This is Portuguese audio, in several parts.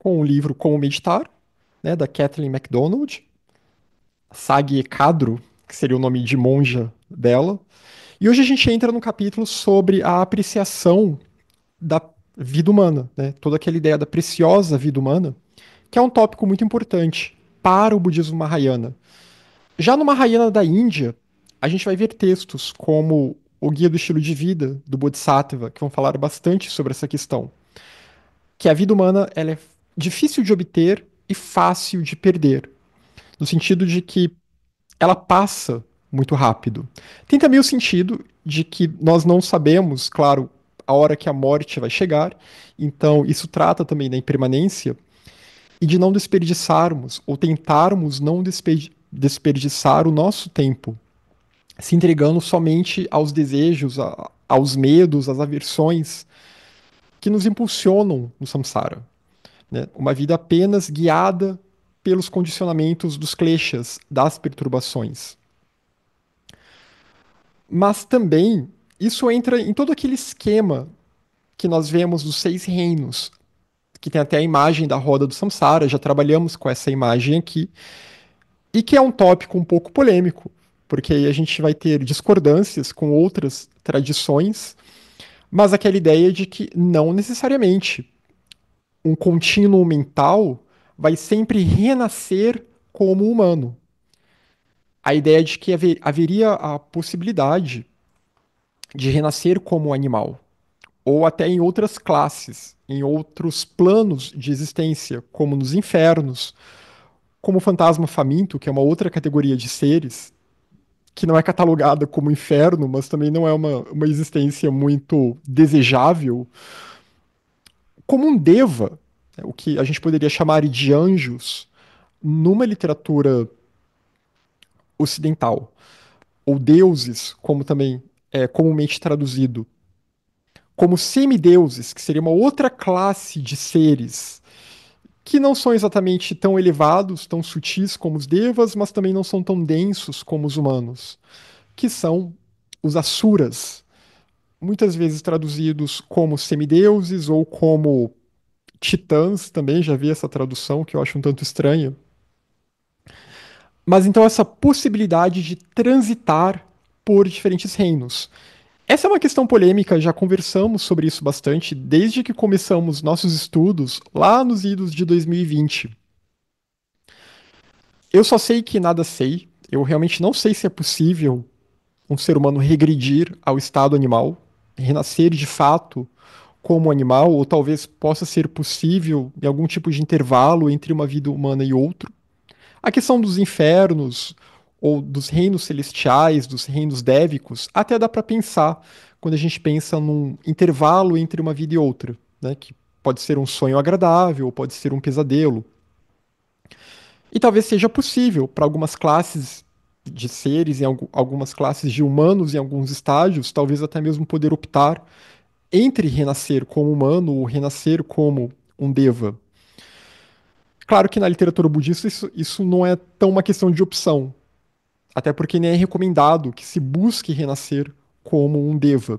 com o livro Como Meditar, né, da Kathleen MacDonald, Sagi Kadro, que seria o nome de monja dela. E hoje a gente entra num capítulo sobre a apreciação da vida humana, né? Toda aquela ideia da preciosa vida humana, que é um tópico muito importante para o budismo Mahayana. Já no Mahayana da Índia, a gente vai ver textos como o Guia do Estilo de Vida, do Bodhisattva, que vão falar bastante sobre essa questão. Que a vida humana ela é difícil de obter e fácil de perder. No sentido de que ela passa muito rápido. Tem também o sentido de que nós não sabemos, claro, a hora que a morte vai chegar, então isso trata também da impermanência e de não desperdiçarmos ou tentarmos não desperdiçar o nosso tempo, se entregando somente aos desejos, aos medos, às aversões que nos impulsionam no samsara, né? Uma vida apenas guiada pelos condicionamentos dos kleshas, das perturbações. Mas também isso entra em todo aquele esquema que nós vemos dos seis reinos, que tem até a imagem da roda do samsara, já trabalhamos com essa imagem aqui, e que é um tópico um pouco polêmico, porque aí a gente vai ter discordâncias com outras tradições, mas aquela ideia de que não necessariamente um contínuo mental vai sempre renascer como humano. A ideia de que haveria a possibilidade de renascer como animal, ou até em outras classes, em outros planos de existência, como nos infernos, como o fantasma faminto, que é uma outra categoria de seres, que não é catalogada como inferno, mas também não é uma existência muito desejável, como um deva, né, o que a gente poderia chamar de anjos, numa literatura ocidental, ou deuses, como também é comumente traduzido, como semideuses, que seria uma outra classe de seres que não são exatamente tão elevados, tão sutis como os devas, mas também não são tão densos como os humanos, que são os asuras, muitas vezes traduzidos como semideuses ou como titãs, também já vi essa tradução que eu acho um tanto estranha. Mas então essa possibilidade de transitar por diferentes reinos. Essa é uma questão polêmica, já conversamos sobre isso bastante desde que começamos nossos estudos lá nos idos de 2020. Eu só sei que nada sei. Eu realmente não sei se é possível um ser humano regredir ao estado animal, renascer de fato como animal, ou talvez possa ser possível em algum tipo de intervalo entre uma vida humana e outro. A questão dos infernos, ou dos reinos celestiais, dos reinos dévicos, até dá para pensar quando a gente pensa num intervalo entre uma vida e outra, né? Que pode ser um sonho agradável, ou pode ser um pesadelo. E talvez seja possível para algumas classes de seres, em algumas classes de humanos, em alguns estágios, talvez até mesmo poder optar entre renascer como humano ou renascer como um deva. Claro que na literatura budista isso não é tão uma questão de opção, até porque nem é recomendado que se busque renascer como um deva.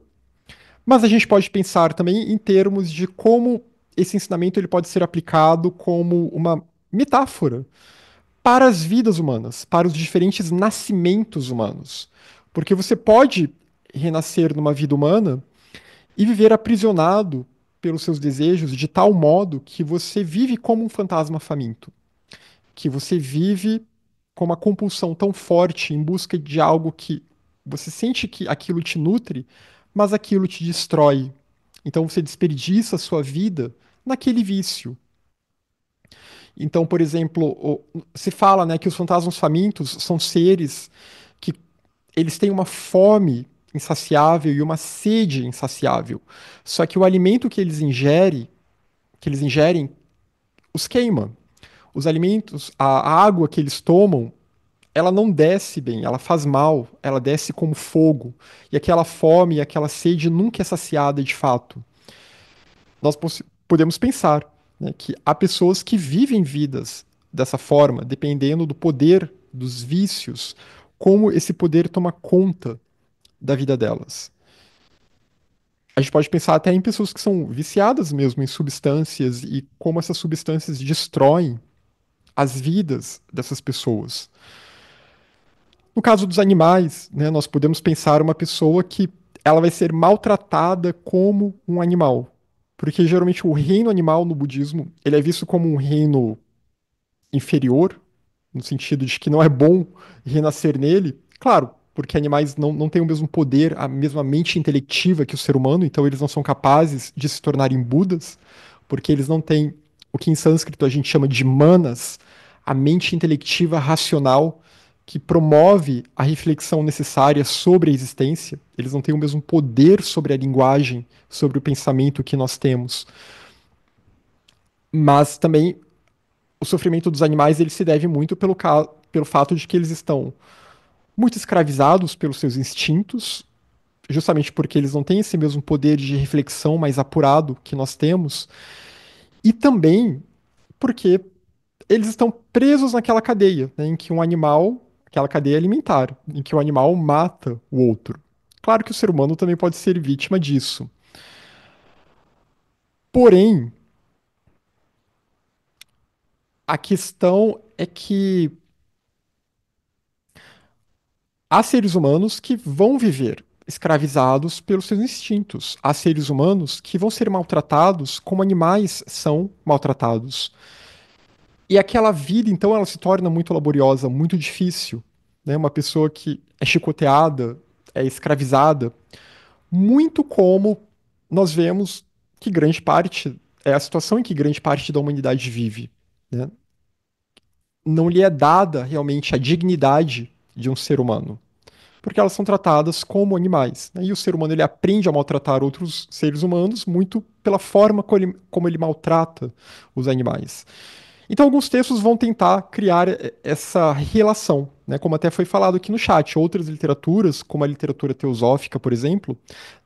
Mas a gente pode pensar também em termos de como esse ensinamento ele pode ser aplicado como uma metáfora para as vidas humanas, para os diferentes nascimentos humanos. Porque você pode renascer numa vida humana e viver aprisionado pelos seus desejos de tal modo que você vive como um fantasma faminto, que você vive com uma compulsão tão forte em busca de algo que você sente que aquilo te nutre, mas aquilo te destrói. Então você desperdiça a sua vida naquele vício. Então, por exemplo, se fala, né, que os fantasmas famintos são seres que eles têm uma fome insaciável e uma sede insaciável. Só que o alimento que eles ingerem, os queima. Os alimentos, a água que eles tomam, ela não desce bem, ela faz mal, ela desce como fogo. E aquela fome e aquela sede nunca é saciada de fato. Nós podemos pensar, né, que há pessoas que vivem vidas dessa forma, dependendo do poder dos vícios, como esse poder toma conta da vida delas. A gente pode pensar até em pessoas que são viciadas mesmo em substâncias e como essas substâncias destroem as vidas dessas pessoas. No caso dos animais, né, nós podemos pensar uma pessoa que ela vai ser maltratada como um animal. Porque geralmente o reino animal no budismo, ele é visto como um reino inferior, no sentido de que não é bom renascer nele. Claro, porque animais não têm o mesmo poder, a mesma mente intelectiva que o ser humano, então eles não são capazes de se tornarem Budas, porque eles não têm o que em sânscrito a gente chama de manas, a mente intelectiva racional que promove a reflexão necessária sobre a existência. Eles não têm o mesmo poder sobre a linguagem, sobre o pensamento que nós temos. Mas também o sofrimento dos animais ele se deve muito pelo fato de que eles estão muito escravizados pelos seus instintos, justamente porque eles não têm esse mesmo poder de reflexão mais apurado que nós temos, e também porque eles estão presos naquela cadeia, né, em que um animal, aquela cadeia alimentar, em que o animal mata o outro. Claro que o ser humano também pode ser vítima disso. Porém, a questão é que há seres humanos que vão viver escravizados pelos seus instintos. Há seres humanos que vão ser maltratados como animais são maltratados. E aquela vida, então, ela se torna muito laboriosa, muito difícil. Né? Uma pessoa que é chicoteada, é escravizada, muito como nós vemos que grande parte, é a situação em que grande parte da humanidade vive. Né? Não lhe é dada realmente a dignidade de um ser humano, porque elas são tratadas como animais. Né? E o ser humano ele aprende a maltratar outros seres humanos muito pela forma como ele maltrata os animais. Então, alguns textos vão tentar criar essa relação, né? Como até foi falado aqui no chat. Outras literaturas, como a literatura teosófica, por exemplo,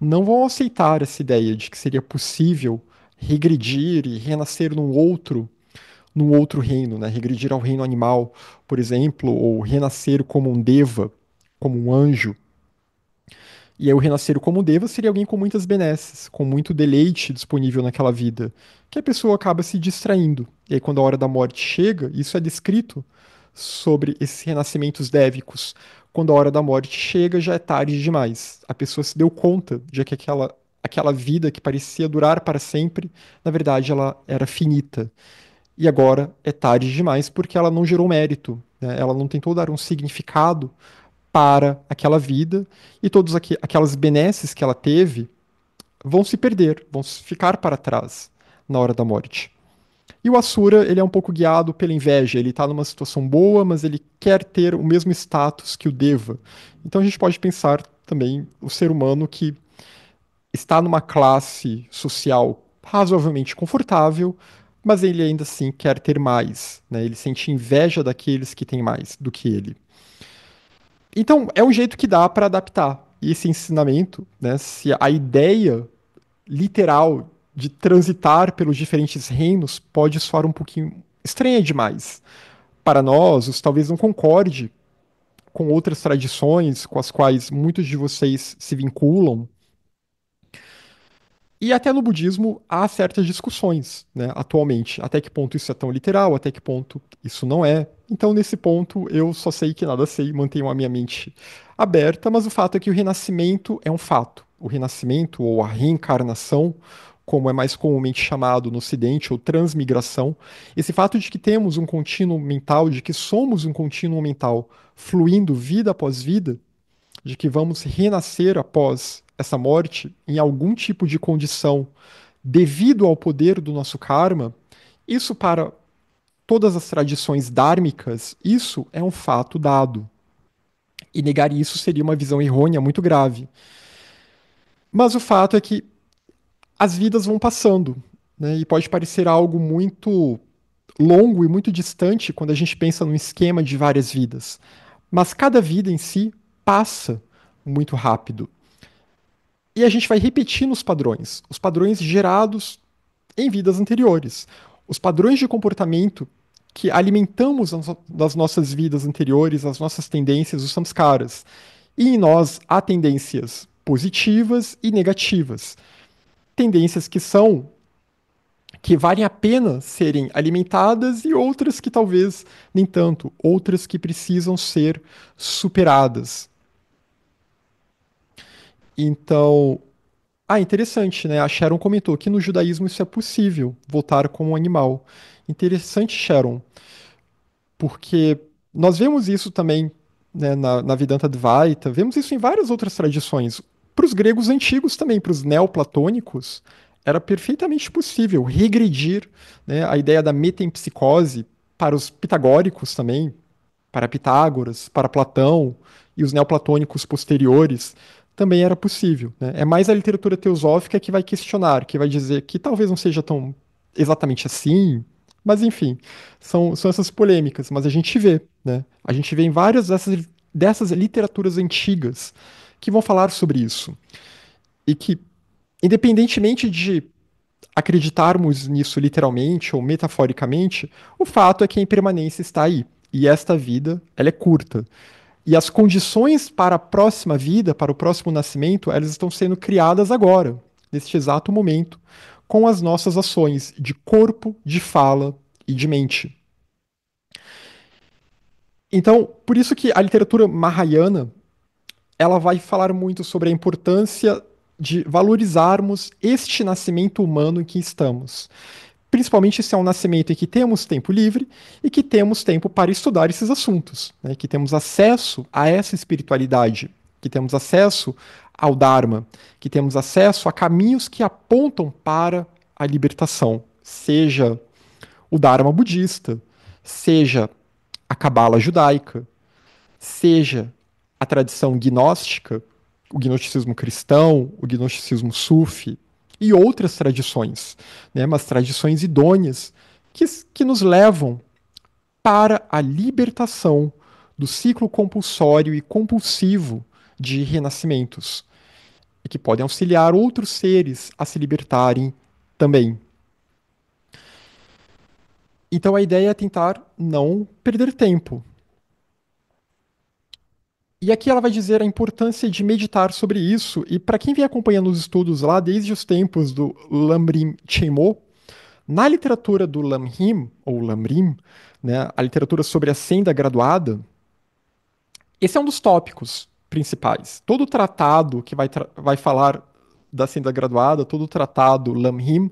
não vão aceitar essa ideia de que seria possível regredir e renascer num outro reino, né? Regredir ao reino animal, por exemplo, ou renascer como um deva, como um anjo. E aí o renascer como Deva seria alguém com muitas benesses, com muito deleite disponível naquela vida, que a pessoa acaba se distraindo. E aí quando a hora da morte chega, isso é descrito sobre esses renascimentos dévicos. Quando a hora da morte chega, já é tarde demais. A pessoa se deu conta de que aquela vida que parecia durar para sempre, na verdade ela era finita. E agora é tarde demais porque ela não gerou mérito, né? Ela não tentou dar um significado para aquela vida e todas aquelas benesses que ela teve vão se perder, vão ficar para trás na hora da morte. E o Asura, ele é um pouco guiado pela inveja, ele está numa situação boa, mas ele quer ter o mesmo status que o Deva. Então a gente pode pensar também o ser humano que está numa classe social razoavelmente confortável, mas ele ainda assim quer ter mais, né? Ele sente inveja daqueles que têm mais do que ele. Então, é um jeito que dá para adaptar. E esse ensinamento, né, se a ideia literal de transitar pelos diferentes reinos pode soar um pouquinho estranha demais. Para nós, os talvez não concorde com outras tradições com as quais muitos de vocês se vinculam, e até no budismo há certas discussões, né, atualmente. Até que ponto isso é tão literal, até que ponto isso não é. Então, nesse ponto, eu só sei que nada sei, mantenho a minha mente aberta, mas o fato é que o renascimento é um fato. O renascimento, ou a reencarnação, como é mais comumente chamado no Ocidente, ou transmigração, esse fato de que temos um contínuo mental, de que somos um contínuo mental fluindo vida após vida, de que vamos renascer após essa morte em algum tipo de condição devido ao poder do nosso karma, isso para todas as tradições dármicas, isso é um fato dado. E negar isso seria uma visão errônea muito grave. Mas o fato é que as vidas vão passando, né? E pode parecer algo muito longo e muito distante quando a gente pensa num esquema de várias vidas. Mas cada vida em si passa muito rápido. E a gente vai repetindo os padrões gerados em vidas anteriores, os padrões de comportamento que alimentamos nas nossas vidas anteriores, as nossas tendências, os samskaras. E em nós há tendências positivas e negativas. tendências que valem a pena serem alimentadas e outras que talvez nem tanto, outras que precisam ser superadas. Então, interessante, né? A Sharon comentou que no judaísmo isso é possível, voltar como um animal. Interessante, Sharon, porque nós vemos isso também, né, na Vedanta Advaita, vemos isso em várias outras tradições. Para os gregos antigos também, para os neoplatônicos, era perfeitamente possível regredir, né, a ideia da metempsicose para os pitagóricos também, para Pitágoras, para Platão e os neoplatônicos posteriores, também era possível, né? É mais a literatura teosófica que vai questionar, que vai dizer que talvez não seja tão exatamente assim, mas enfim, são essas polêmicas. Mas a gente vê, né? A gente vê em várias dessas literaturas antigas que vão falar sobre isso. E que, independentemente de acreditarmos nisso literalmente ou metaforicamente, o fato é que a impermanência está aí. E esta vida, ela é curta. E as condições para a próxima vida, para o próximo nascimento, elas estão sendo criadas agora, neste exato momento, com as nossas ações de corpo, de fala e de mente. Então, por isso que a literatura mahayana, ela vai falar muito sobre a importância de valorizarmos este nascimento humano em que estamos. Principalmente se é um nascimento em que temos tempo livre e que temos tempo para estudar esses assuntos, né? Que temos acesso a essa espiritualidade, que temos acesso ao Dharma, que temos acesso a caminhos que apontam para a libertação, seja o Dharma budista, seja a Cabala judaica, seja a tradição gnóstica, o gnosticismo cristão, o gnosticismo sufi e outras tradições, né, mas tradições idôneas que, que nos levam para a libertação do ciclo compulsório e compulsivo de renascimentos e que podem auxiliar outros seres a se libertarem também. Então a ideia é tentar não perder tempo. E aqui ela vai dizer a importância de meditar sobre isso, e para quem vem acompanhando os estudos lá desde os tempos do Lamrim Chenmo, na literatura do Lamrim, ou Lamrim, né, a literatura sobre a senda graduada, esse é um dos tópicos principais. Todo tratado que vai falar da senda graduada, todo tratado Lamrim,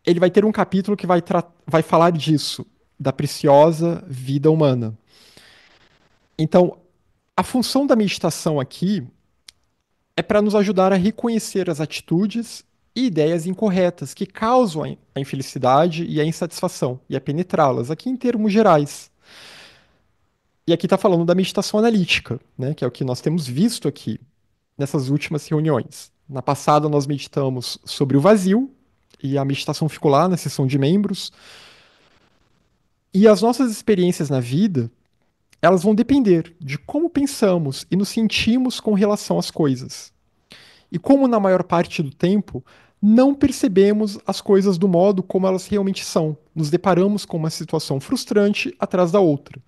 ele vai ter um capítulo que vai falar disso, da preciosa vida humana. Então, a função da meditação aqui é para nos ajudar a reconhecer as atitudes e ideias incorretas que causam a infelicidade e a insatisfação, e a penetrá-las, aqui em termos gerais. E aqui está falando da meditação analítica, né, que é o que nós temos visto aqui nessas últimas reuniões. Na passada, nós meditamos sobre o vazio, e a meditação ficou lá na sessão de membros. E as nossas experiências na vida, elas vão depender de como pensamos e nos sentimos com relação às coisas. E como na maior parte do tempo não percebemos as coisas do modo como elas realmente são, nos deparamos com uma situação frustrante atrás da outra.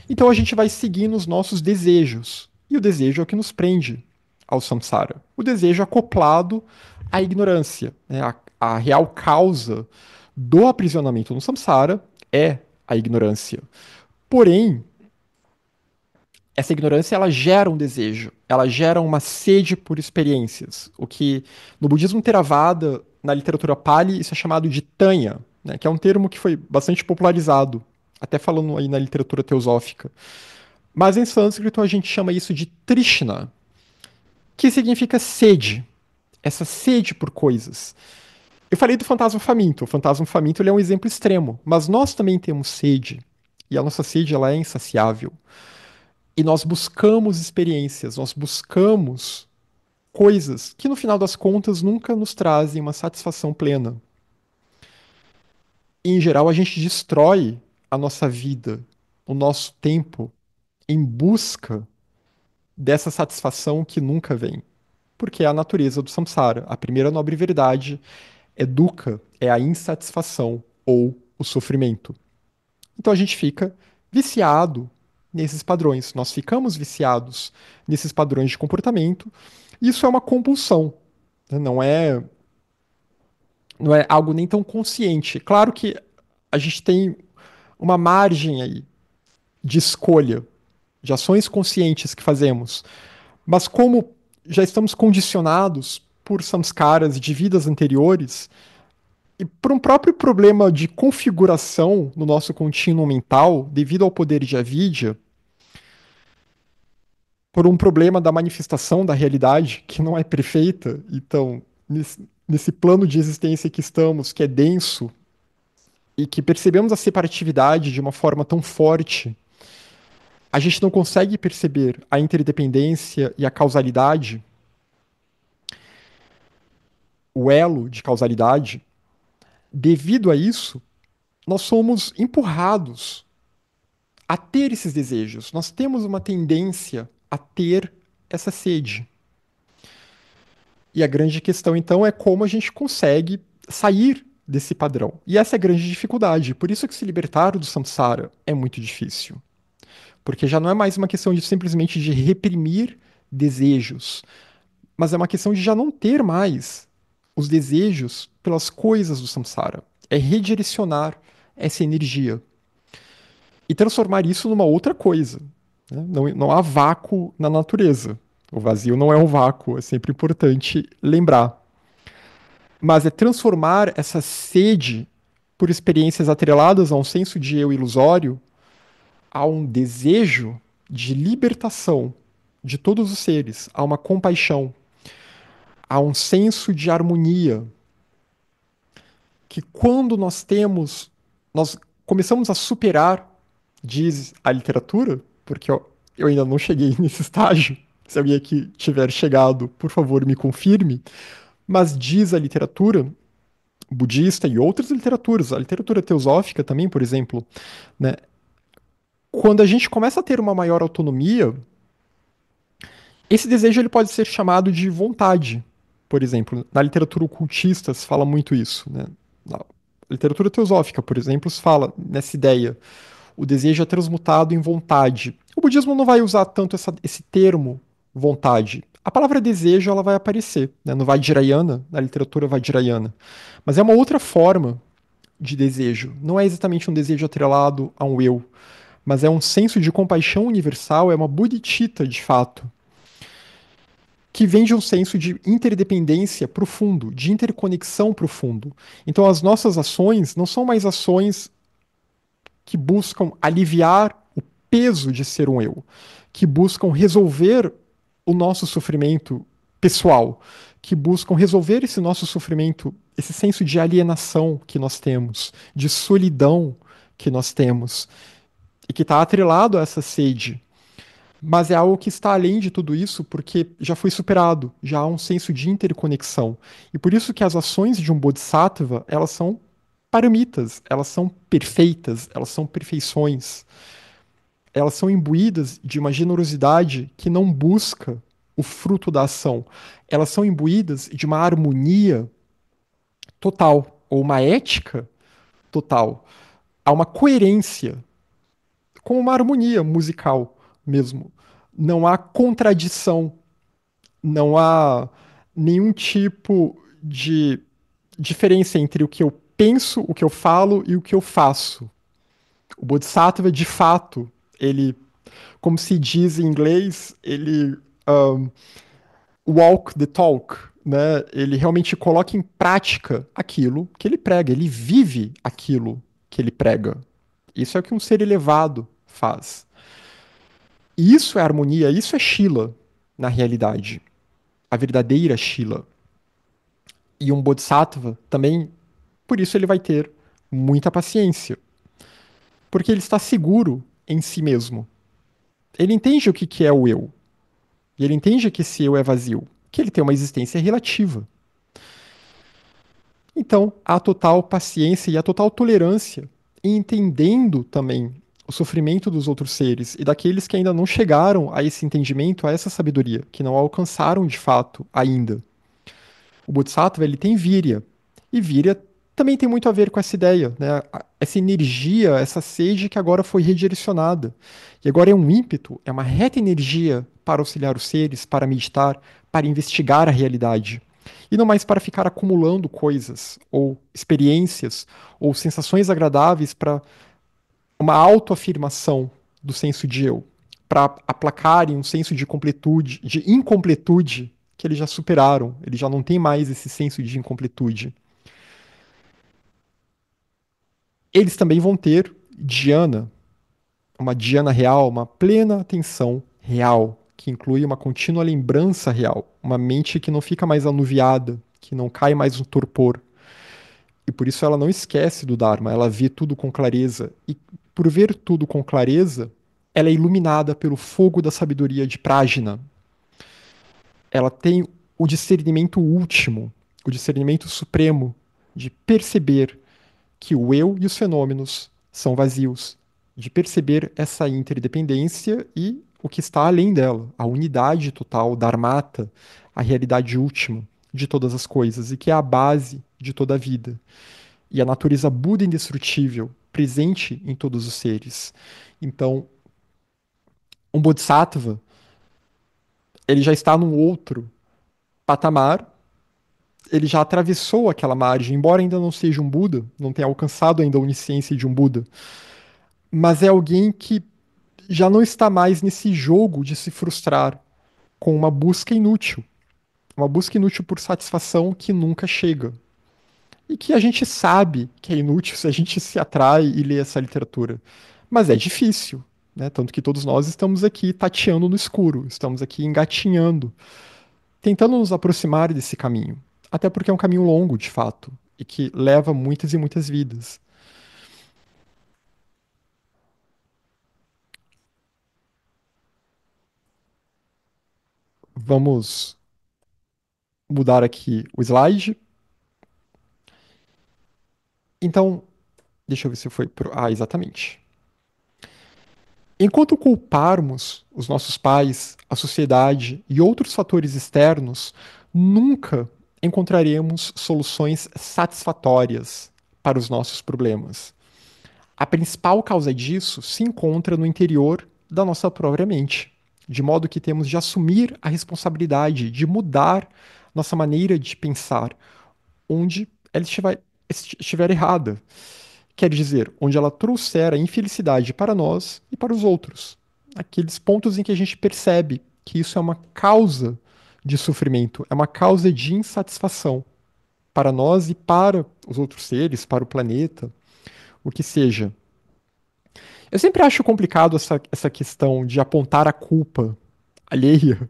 Então a gente vai seguindo os nossos desejos. E o desejo é o que nos prende ao samsara. O desejo acoplado à ignorância. Né? A real causa do aprisionamento no samsara é a ignorância. Porém, essa ignorância ela gera um desejo, ela gera uma sede por experiências. O que no budismo Theravada, na literatura Pali, isso é chamado de Tanya, né, que é um termo que foi bastante popularizado, até falando aí na literatura teosófica. Mas em sânscrito a gente chama isso de Trishna, que significa sede, essa sede por coisas. Eu falei do fantasma faminto. O fantasma faminto ele é um exemplo extremo, mas nós também temos sede, e a nossa sede ela é insaciável. E nós buscamos experiências, nós buscamos coisas que no final das contas nunca nos trazem uma satisfação plena. E, em geral, a gente destrói a nossa vida, o nosso tempo, em busca dessa satisfação que nunca vem. Porque é a natureza do samsara. A primeira nobre verdade é dukkha, é a insatisfação ou o sofrimento. Então a gente fica viciado nesses padrões. Nós ficamos viciados nesses padrões de comportamento. Isso é uma compulsão, né? Não é não é algo nem tão consciente. Claro que a gente tem uma margem aí de escolha, de ações conscientes que fazemos, mas como já estamos condicionados por samskaras de vidas anteriores e por um próprio problema de configuração no nosso contínuo mental, devido ao poder de avidya, por um problema da manifestação da realidade que não é perfeita, então nesse plano de existência que estamos, que é denso, e que percebemos a separatividade de uma forma tão forte, a gente não consegue perceber a interdependência e a causalidade, o elo de causalidade. Devido a isso, nós somos empurrados a ter esses desejos. Nós temos uma tendência a ter essa sede. E a grande questão, então, é como a gente consegue sair desse padrão. E essa é a grande dificuldade. Por isso que se libertar do samsara é muito difícil. Porque já não é mais uma questão de simplesmente de reprimir desejos, mas é uma questão de já não ter mais os desejos pelas coisas do samsara. É redirecionar essa energia e transformar isso numa outra coisa. Né? Não há vácuo na natureza. O vazio não é um vácuo, é sempre importante lembrar. Mas é transformar essa sede por experiências atreladas a um senso de eu ilusório, a um desejo de libertação de todos os seres, a uma compaixão, a um senso de harmonia, que quando nós começamos a superar, diz a literatura, porque eu ainda não cheguei nesse estágio, se alguém aqui tiver chegado, por favor, me confirme, mas diz a literatura budista e outras literaturas, a literatura teosófica também, por exemplo, né? Quando a gente começa a ter uma maior autonomia, esse desejo ele pode ser chamado de vontade, por exemplo. Na literatura ocultista se fala muito isso, né? Na literatura teosófica, por exemplo, se fala nessa ideia. O desejo é transmutado em vontade. O budismo não vai usar tanto esse termo vontade. A palavra desejo ela vai aparecer, né? No Vajrayana, na literatura Vajrayana. Mas é uma outra forma de desejo. Não é exatamente um desejo atrelado a um eu, mas é um senso de compaixão universal, é uma bodhicitta de fato, que vem de um senso de interdependência profundo, de interconexão profundo. Então as nossas ações não são mais ações que buscam aliviar o peso de ser um eu, que buscam resolver o nosso sofrimento pessoal, que buscam resolver esse nosso sofrimento, esse senso de alienação que nós temos, de solidão que nós temos, e que está atrelado a essa sede. Mas é algo que está além de tudo isso, porque já foi superado, já há um senso de interconexão. E por isso que as ações de um bodhisattva, elas são paramitas, elas são perfeitas, elas são perfeições. Elas são imbuídas de uma generosidade que não busca o fruto da ação. Elas são imbuídas de uma harmonia total, ou uma ética total. Há uma coerência, com uma harmonia musical mesmo. Não há contradição, não há nenhum tipo de diferença entre o que eu penso, o que eu falo e o que eu faço. O Bodhisattva, de fato, ele, como se diz em inglês, ele walk the talk, né? Ele realmente coloca em prática aquilo que ele prega, ele vive aquilo que ele prega. Isso é o que um ser elevado faz. E isso é harmonia, isso é Shila, na realidade. A verdadeira Shila. E um Bodhisattva também, por isso ele vai ter muita paciência. Porque ele está seguro em si mesmo. Ele entende o que é o eu. E ele entende que esse eu é vazio. Que ele tem uma existência relativa. Então, há total paciência e a total tolerância, entendendo também o sofrimento dos outros seres e daqueles que ainda não chegaram a esse entendimento, a essa sabedoria, que não alcançaram de fato ainda. O Bodhisattva ele tem Virya, e Virya também tem muito a ver com essa ideia, né? Essa energia, essa sede que agora foi redirecionada. E agora é um ímpeto, é uma reta energia para auxiliar os seres, para meditar, para investigar a realidade. E não mais para ficar acumulando coisas, ou experiências, ou sensações agradáveis para uma autoafirmação do senso de eu, para aplacarem um senso de completude, de incompletude que eles já superaram, eles já não têm mais esse senso de incompletude. Eles também vão ter Diana, uma Diana real, uma plena atenção real, que inclui uma contínua lembrança real, uma mente que não fica mais anuviada, que não cai mais no torpor. E por isso ela não esquece do Dharma, ela vê tudo com clareza. E por ver tudo com clareza, ela é iluminada pelo fogo da sabedoria de Prajna. Ela tem o discernimento último, o discernimento supremo de perceber que o eu e os fenômenos são vazios, de perceber essa interdependência e o que está além dela, a unidade total, Dharmata, a realidade última de todas as coisas e que é a base de toda a vida. E a natureza Buda indestrutível, presente em todos os seres. Então, um Bodhisattva, ele já está num outro patamar, ele já atravessou aquela margem, embora ainda não seja um Buda, não tenha alcançado ainda a onisciência de um Buda, mas é alguém que já não está mais nesse jogo de se frustrar com uma busca inútil por satisfação que nunca chega. E que a gente sabe que é inútil se a gente se atrai e lê essa literatura. Mas é difícil, né? Tanto que todos nós estamos aqui tateando no escuro, estamos aqui engatinhando, tentando nos aproximar desse caminho. Até porque é um caminho longo, de fato, e que leva muitas e muitas vidas. Vamos mudar aqui o slide. Então, deixa eu ver se foi pro... Ah, exatamente. Enquanto culparmos os nossos pais, a sociedade e outros fatores externos, nunca encontraremos soluções satisfatórias para os nossos problemas. A principal causa disso se encontra no interior da nossa própria mente, de modo que temos de assumir a responsabilidade de mudar nossa maneira de pensar, onde ela estiver errada. Quer dizer, onde ela trouxer a infelicidade para nós e para os outros. Aqueles pontos em que a gente percebe que isso é uma causa de sofrimento, é uma causa de insatisfação para nós e para os outros seres, para o planeta, o que seja. Eu sempre acho complicado essa questão de apontar a culpa alheia,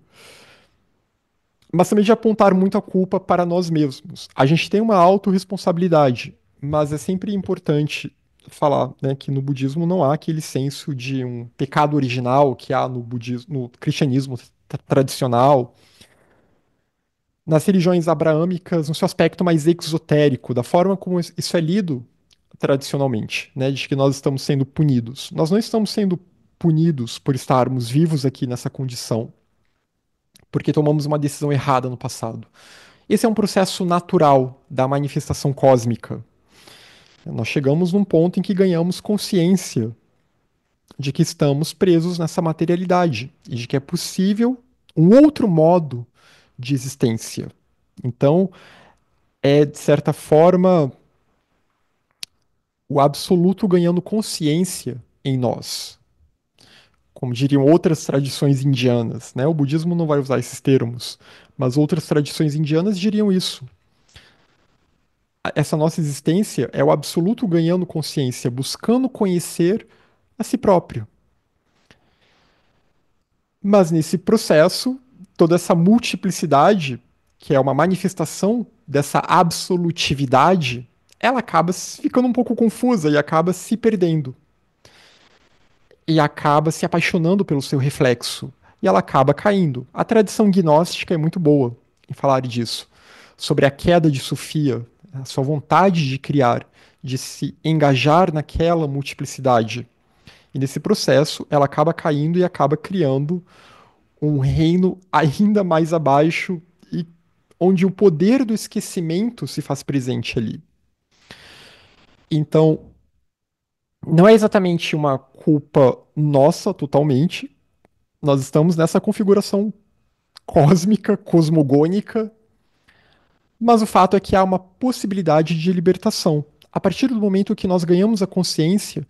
mas também de apontar muito a culpa para nós mesmos. A gente tem uma autorresponsabilidade, mas é sempre importante falar, né, que no budismo não há aquele senso de um pecado original que há no budismo, no cristianismo tradicional, nas religiões abraâmicas, no seu aspecto mais exotérico, da forma como isso é lido tradicionalmente, né, de que nós estamos sendo punidos. Nós não estamos sendo punidos por estarmos vivos aqui nessa condição, porque tomamos uma decisão errada no passado. Esse é um processo natural da manifestação cósmica. Nós chegamos num ponto em que ganhamos consciência de que estamos presos nessa materialidade e de que é possível um outro modo de existência. Então, é, de certa forma, o absoluto ganhando consciência em nós. Como diriam outras tradições indianas, né? O budismo não vai usar esses termos, mas outras tradições indianas diriam isso. Essa nossa existência é o absoluto ganhando consciência, buscando conhecer a si próprio. Mas nesse processo, toda essa multiplicidade, que é uma manifestação dessa absolutividade, ela acaba ficando um pouco confusa e acaba se perdendo. E acaba se apaixonando pelo seu reflexo. E ela acaba caindo. A tradição gnóstica é muito boa em falar disso. Sobre a queda de Sofia, a sua vontade de criar, de se engajar naquela multiplicidade. E nesse processo, ela acaba caindo e acaba criando um reino ainda mais abaixo e onde o poder do esquecimento se faz presente ali. Então, não é exatamente uma culpa nossa totalmente. Nós estamos nessa configuração cósmica, cosmogônica, Mas o fato é que há uma possibilidade de libertação. A partir do momento que nós ganhamos a consciência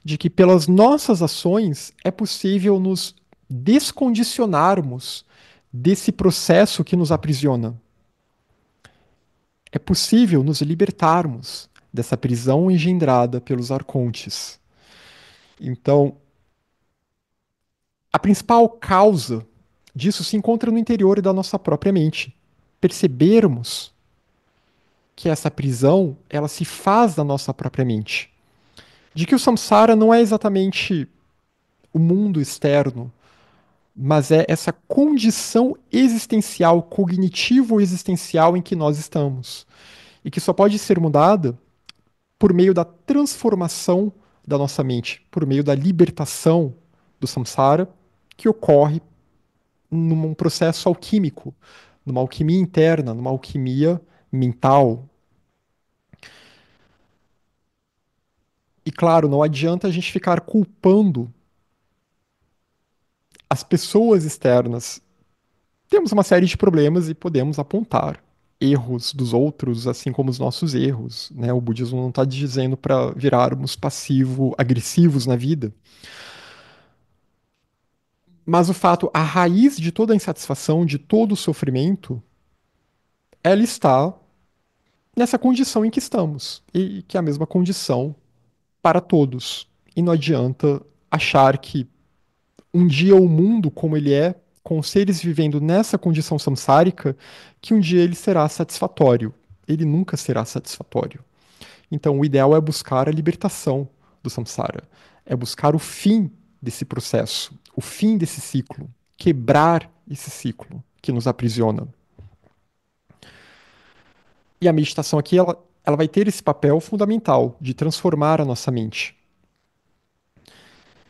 de que pelas nossas ações é possível nos descondicionarmos desse processo que nos aprisiona. É possível nos libertarmos dessa prisão engendrada pelos arcontes. Então, a principal causa disso se encontra no interior da nossa própria mente. Percebermos que essa prisão, ela se faz da nossa própria mente. De que o samsara não é exatamente o mundo externo, mas é essa condição existencial, cognitivo-existencial em que nós estamos. E que só pode ser mudada por meio da transformação da nossa mente, por meio da libertação do samsara, que ocorre num processo alquímico, numa alquimia interna, numa alquimia mental. E claro, não adianta a gente ficar culpando as pessoas externas. Temos uma série de problemas e podemos apontar erros dos outros, assim como os nossos erros, né? O budismo não está dizendo para virarmos passivo-agressivos na vida, mas o fato, a raiz de toda a insatisfação, de todo o sofrimento, ela está nessa condição em que estamos, e que é a mesma condição para todos. E não adianta achar que um dia o mundo como ele é, com os seres vivendo nessa condição samsárica, que um dia ele será satisfatório. Ele nunca será satisfatório. Então, o ideal é buscar a libertação do samsara, é buscar o fim desse processo, o fim desse ciclo, quebrar esse ciclo que nos aprisiona. E a meditação aqui, ela vai ter esse papel fundamental de transformar a nossa mente.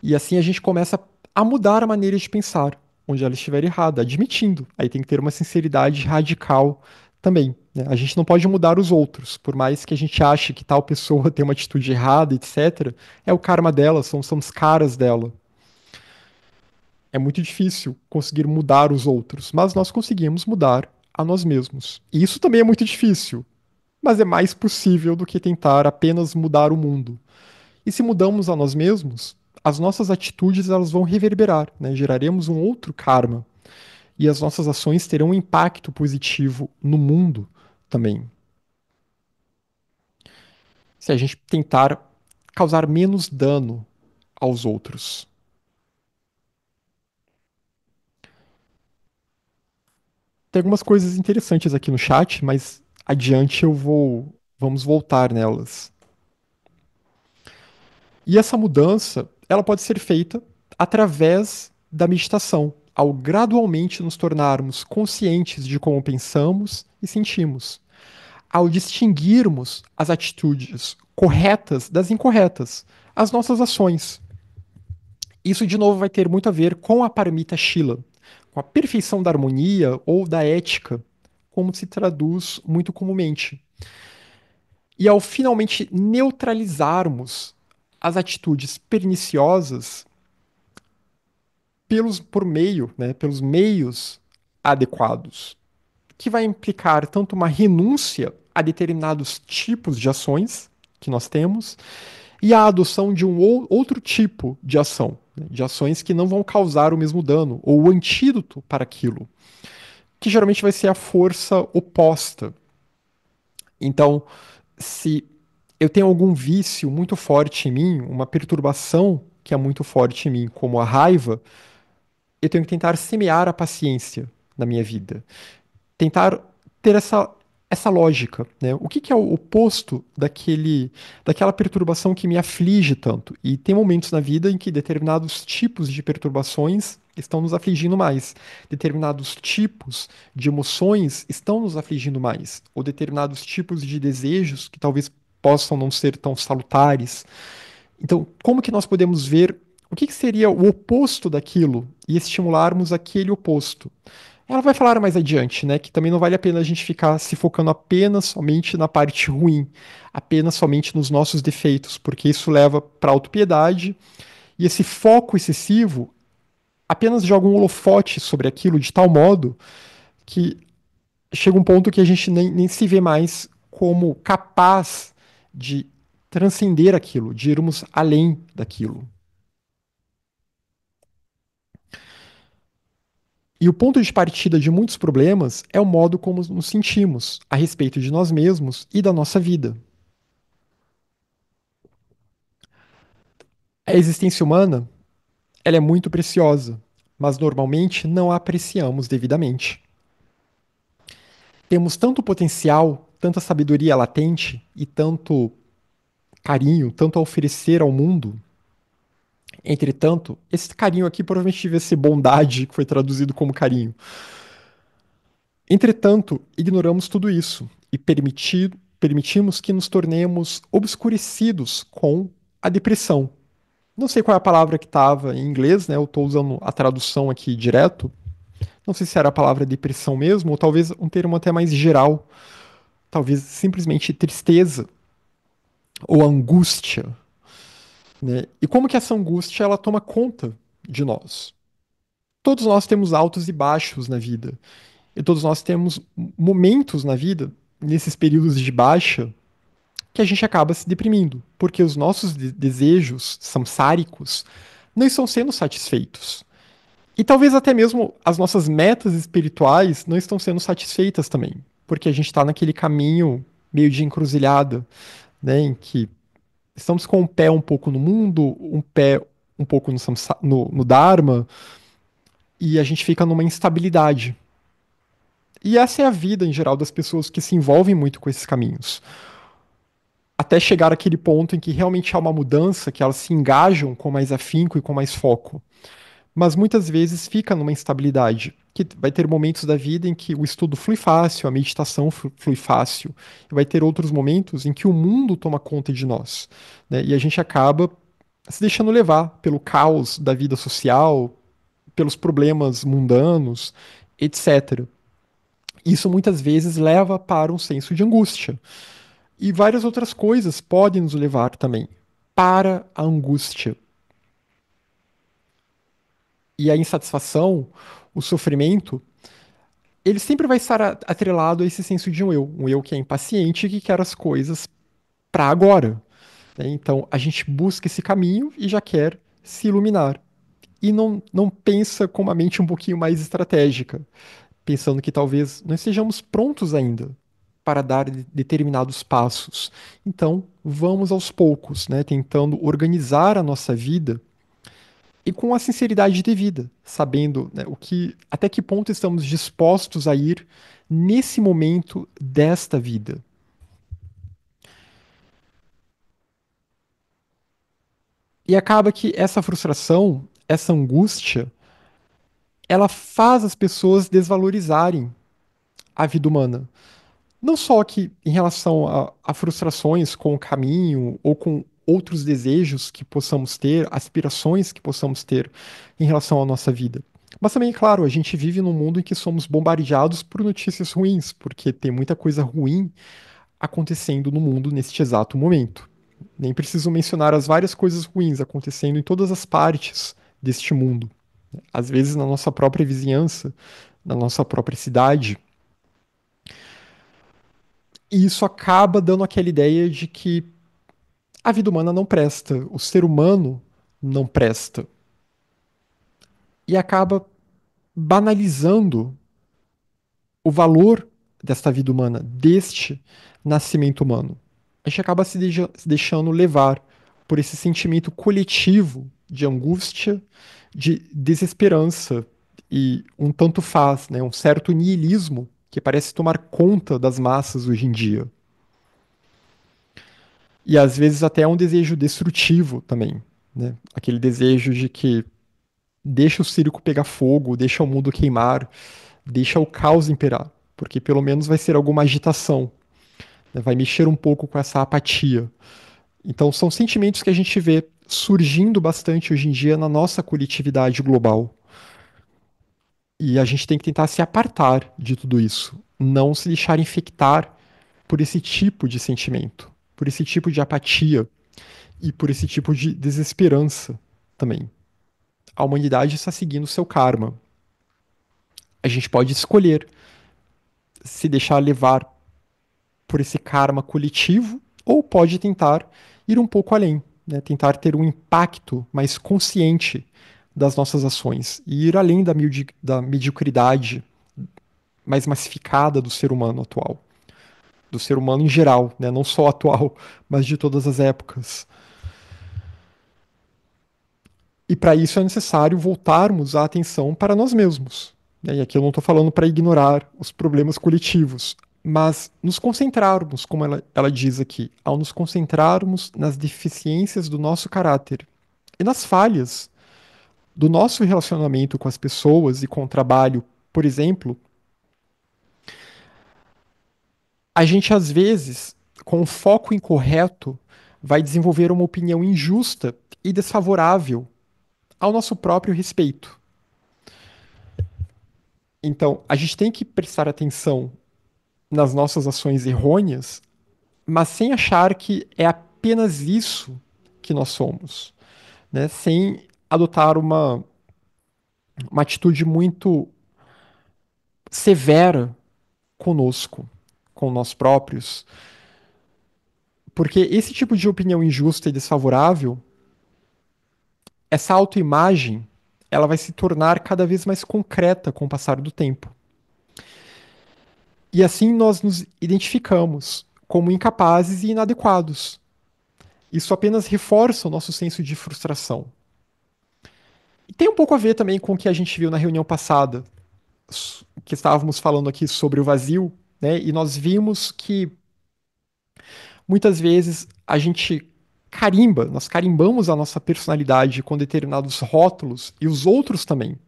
E assim a gente começa a mudar a maneira de pensar, onde ela estiver errada, admitindo. Aí tem que ter uma sinceridade radical também, né? A gente não pode mudar os outros, por mais que a gente ache que tal pessoa tem uma atitude errada, etc. É o karma dela, são os caras dela. É muito difícil conseguir mudar os outros, mas nós conseguimos mudar a nós mesmos. E isso também é muito difícil, mas é mais possível do que tentar apenas mudar o mundo. E se mudamos a nós mesmos, as nossas atitudes elas vão reverberar, né? Geraremos um outro karma e as nossas ações terão um impacto positivo no mundo também. Se a gente tentar causar menos dano aos outros. Tem algumas coisas interessantes aqui no chat, mas adiante vamos voltar nelas. E essa mudança, ela pode ser feita através da meditação, ao gradualmente nos tornarmos conscientes de como pensamos e sentimos, ao distinguirmos as atitudes corretas das incorretas, as nossas ações. Isso, de novo, vai ter muito a ver com a Paramita Shila, com a perfeição da harmonia ou da ética, como se traduz muito comumente. E ao finalmente neutralizarmos as atitudes perniciosas pelos meios adequados, que vai implicar tanto uma renúncia a determinados tipos de ações que nós temos e a adoção de um outro tipo de ação, né, de ações que não vão causar o mesmo dano ou o antídoto para aquilo, que geralmente vai ser a força oposta. Então, se eu tenho algum vício muito forte em mim, uma perturbação que é muito forte em mim, como a raiva, eu tenho que tentar semear a paciência na minha vida. Tentar ter essa lógica, né? O que é o oposto daquela perturbação que me aflige tanto? E tem momentos na vida em que determinados tipos de perturbações estão nos afligindo mais, determinados tipos de emoções estão nos afligindo mais, ou determinados tipos de desejos que talvez possam não ser tão salutares. Então, como que nós podemos ver o que seria o oposto daquilo e estimularmos aquele oposto? Ela vai falar mais adiante, né, que também não vale a pena a gente ficar se focando apenas somente na parte ruim, apenas somente nos nossos defeitos, porque isso leva para autopiedade e esse foco excessivo apenas joga um holofote sobre aquilo de tal modo que chega um ponto que a gente nem se vê mais como capaz de transcender aquilo, de irmos além daquilo. E o ponto de partida de muitos problemas é o modo como nos sentimos a respeito de nós mesmos e da nossa vida. A existência humana, ela é muito preciosa, mas normalmente não a apreciamos devidamente. Temos tanto potencial, tanta sabedoria latente e tanto carinho, tanto a oferecer ao mundo. Entretanto, esse carinho aqui provavelmente devia ser bondade, que foi traduzido como carinho. Entretanto, ignoramos tudo isso e permitimos que nos tornemos obscurecidos com a depressão. Não sei qual é a palavra que estava em inglês, né? Eu estou usando a tradução aqui direto. Não sei se era a palavra depressão mesmo, ou talvez um termo até mais geral. Talvez simplesmente tristeza ou angústia, né? E como que essa angústia ela toma conta de nós? Todos nós temos altos e baixos na vida. E todos nós temos momentos na vida, nesses períodos de baixa, que a gente acaba se deprimindo, porque os nossos desejos samsáricos não estão sendo satisfeitos. E talvez até mesmo as nossas metas espirituais não estão sendo satisfeitas também, porque a gente está naquele caminho meio de encruzilhada, né, em que estamos com um pé um pouco no mundo, um pé um pouco no Dharma, e a gente fica numa instabilidade. E essa é a vida em geral das pessoas que se envolvem muito com esses caminhos. Até chegar àquele ponto em que realmente há uma mudança, que elas se engajam com mais afinco e com mais foco. Mas muitas vezes fica numa instabilidade, que vai ter momentos da vida em que o estudo flui fácil, a meditação flui fácil, e vai ter outros momentos em que o mundo toma conta de nós, né? E a gente acaba se deixando levar pelo caos da vida social, pelos problemas mundanos, etc. Isso muitas vezes leva para um senso de angústia. E várias outras coisas podem nos levar também para a angústia. E a insatisfação, o sofrimento, ele sempre vai estar atrelado a esse senso de um eu que é impaciente e que quer as coisas para agora, né? Então a gente busca esse caminho e já quer se iluminar. E não pensa com uma mente um pouquinho mais estratégica, pensando que talvez não estejamos prontos ainda para dar determinados passos. Então, vamos aos poucos, né, tentando organizar a nossa vida e com a sinceridade devida, sabendo, né, o que, até que ponto estamos dispostos a ir nesse momento desta vida. E acaba que essa frustração, essa angústia, ela faz as pessoas desvalorizarem a vida humana. Não só que em relação a frustrações com o caminho ou com outros desejos que possamos ter, aspirações que possamos ter em relação à nossa vida. Mas também, claro, a gente vive num mundo em que somos bombardeados por notícias ruins, porque tem muita coisa ruim acontecendo no mundo neste exato momento. Nem preciso mencionar as várias coisas ruins acontecendo em todas as partes deste mundo. Às vezes na nossa própria vizinhança, na nossa própria cidade. E isso acaba dando aquela ideia de que a vida humana não presta, o ser humano não presta. E acaba banalizando o valor desta vida humana, deste nascimento humano. A gente acaba se deixando levar por esse sentimento coletivo de angústia, de desesperança e um tanto faz, né, um certo niilismo que parece tomar conta das massas hoje em dia. E às vezes até é um desejo destrutivo também, né? Aquele desejo de que deixa o circo pegar fogo, deixa o mundo queimar, deixa o caos imperar, porque pelo menos vai ser alguma agitação, né? Vai mexer um pouco com essa apatia. Então são sentimentos que a gente vê surgindo bastante hoje em dia na nossa coletividade global. E a gente tem que tentar se apartar de tudo isso, não se deixar infectar por esse tipo de sentimento, por esse tipo de apatia e por esse tipo de desesperança também. A humanidade está seguindo o seu karma. A gente pode escolher se deixar levar por esse karma coletivo, ou pode tentar ir um pouco além, né? Tentar ter um impacto mais consciente das nossas ações e ir além da mediocridade mais massificada do ser humano atual, do ser humano em geral, né? Não só atual, mas de todas as épocas. E para isso é necessário voltarmos a atenção para nós mesmos. Né? E aqui eu não estou falando para ignorar os problemas coletivos, mas nos concentrarmos, como ela diz aqui, ao nos concentrarmos nas deficiências do nosso caráter e nas falhas do nosso relacionamento com as pessoas e com o trabalho, por exemplo, a gente às vezes, com o foco incorreto, vai desenvolver uma opinião injusta e desfavorável ao nosso próprio respeito. Então, a gente tem que prestar atenção nas nossas ações errôneas, mas sem achar que é apenas isso que nós somos, né? Sem adotar uma atitude muito severa conosco, com nós próprios, porque esse tipo de opinião injusta e desfavorável, essa autoimagem, ela vai se tornar cada vez mais concreta com o passar do tempo. E assim nós nos identificamos como incapazes e inadequados. Isso apenas reforça o nosso senso de frustração. E tem um pouco a ver também com o que a gente viu na reunião passada, que estávamos falando aqui sobre o vazio, né? E nós vimos que muitas vezes a gente nós carimbamos a nossa personalidade com determinados rótulos e os outros também,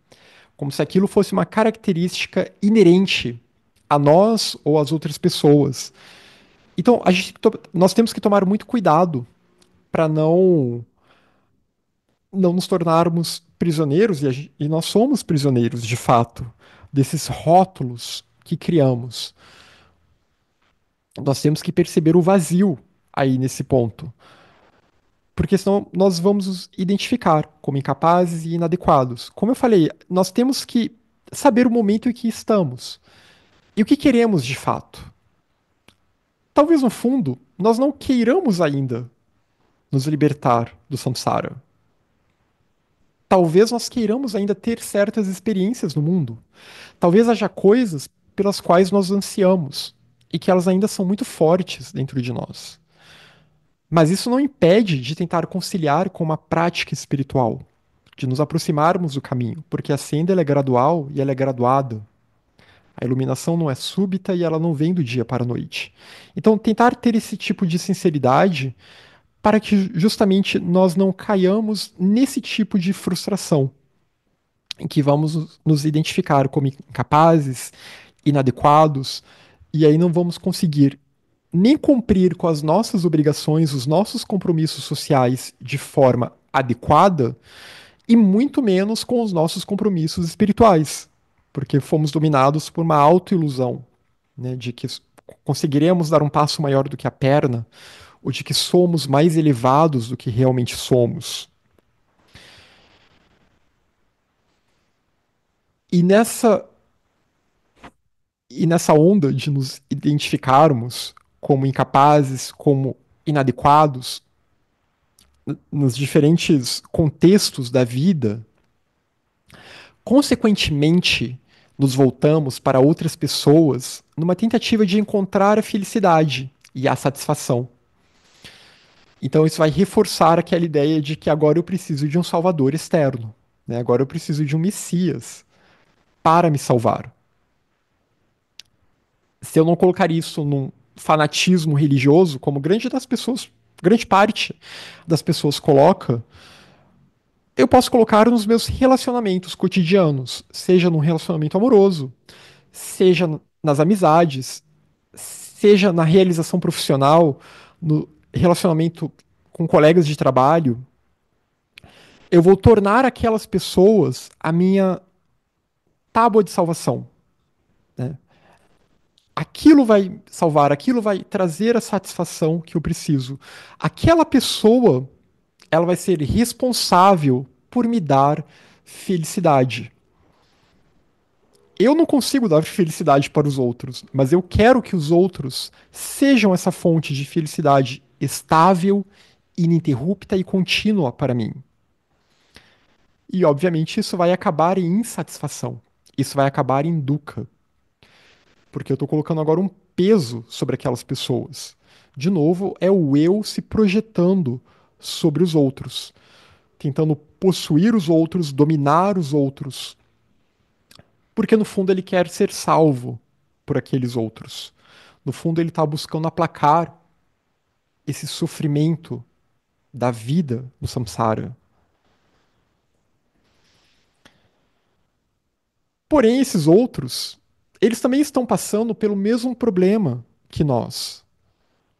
como se aquilo fosse uma característica inerente a nós ou às outras pessoas. Então, nós temos que tomar muito cuidado para não nos tornarmos prisioneiros, e nós somos prisioneiros, de fato, desses rótulos que criamos. Nós temos que perceber o vazio aí nesse ponto, porque senão nós vamos nos identificar como incapazes e inadequados. Como eu falei, nós temos que saber o momento em que estamos e o que queremos de fato. Talvez no fundo nós não queiramos ainda nos libertar do samsara. Talvez nós queiramos ainda ter certas experiências no mundo. Talvez haja coisas pelas quais nós ansiamos e que elas ainda são muito fortes dentro de nós. Mas isso não impede de tentar conciliar com uma prática espiritual, de nos aproximarmos do caminho, porque a senda ela é gradual e ela é graduada. A iluminação não é súbita e ela não vem do dia para a noite. Então, tentar ter esse tipo de sinceridade para que justamente nós não caiamos nesse tipo de frustração, em que vamos nos identificar como incapazes, inadequados, e aí não vamos conseguir nem cumprir com as nossas obrigações, os nossos compromissos sociais de forma adequada, e muito menos com os nossos compromissos espirituais, porque fomos dominados por uma autoilusão, né, de que conseguiremos dar um passo maior do que a perna, ou de que somos mais elevados do que realmente somos. E nessa onda de nos identificarmos como incapazes, como inadequados, nos diferentes contextos da vida, consequentemente, nos voltamos para outras pessoas numa tentativa de encontrar a felicidade e a satisfação. Então, isso vai reforçar aquela ideia de que agora eu preciso de um salvador externo, né? Agora eu preciso de um Messias para me salvar. Se eu não colocar isso num fanatismo religioso, como grande parte das pessoas coloca, eu posso colocar nos meus relacionamentos cotidianos, seja num relacionamento amoroso, seja nas amizades, seja na realização profissional, no relacionamento com colegas de trabalho. Eu vou tornar aquelas pessoas a minha tábua de salvação, né? Aquilo vai salvar, aquilo vai trazer a satisfação que eu preciso. Aquela pessoa, ela vai ser responsável por me dar felicidade. Eu não consigo dar felicidade para os outros, mas eu quero que os outros sejam essa fonte de felicidade estável, ininterrupta e contínua para mim. E, obviamente, isso vai acabar em insatisfação. Isso vai acabar em dukkha, porque eu estou colocando agora um peso sobre aquelas pessoas. De novo, é o eu se projetando sobre os outros, tentando possuir os outros, dominar os outros, porque no fundo ele quer ser salvo por aqueles outros. No fundo, ele está buscando aplacar esse sofrimento da vida no samsara. Porém, esses outros, eles também estão passando pelo mesmo problema que nós.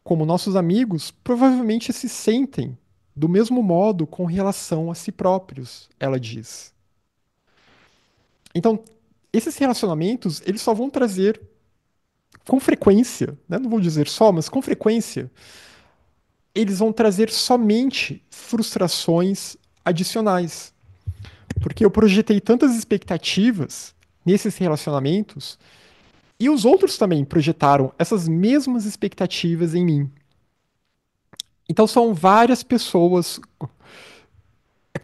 Como nossos amigos, provavelmente se sentem do mesmo modo com relação a si próprios, ela diz. Então, esses relacionamentos, eles só vão trazer com frequência, né? Não vou dizer só, mas com frequência, eles vão trazer somente frustrações adicionais. Porque eu projetei tantas expectativas nesses relacionamentos e os outros também projetaram essas mesmas expectativas em mim. Então são várias pessoas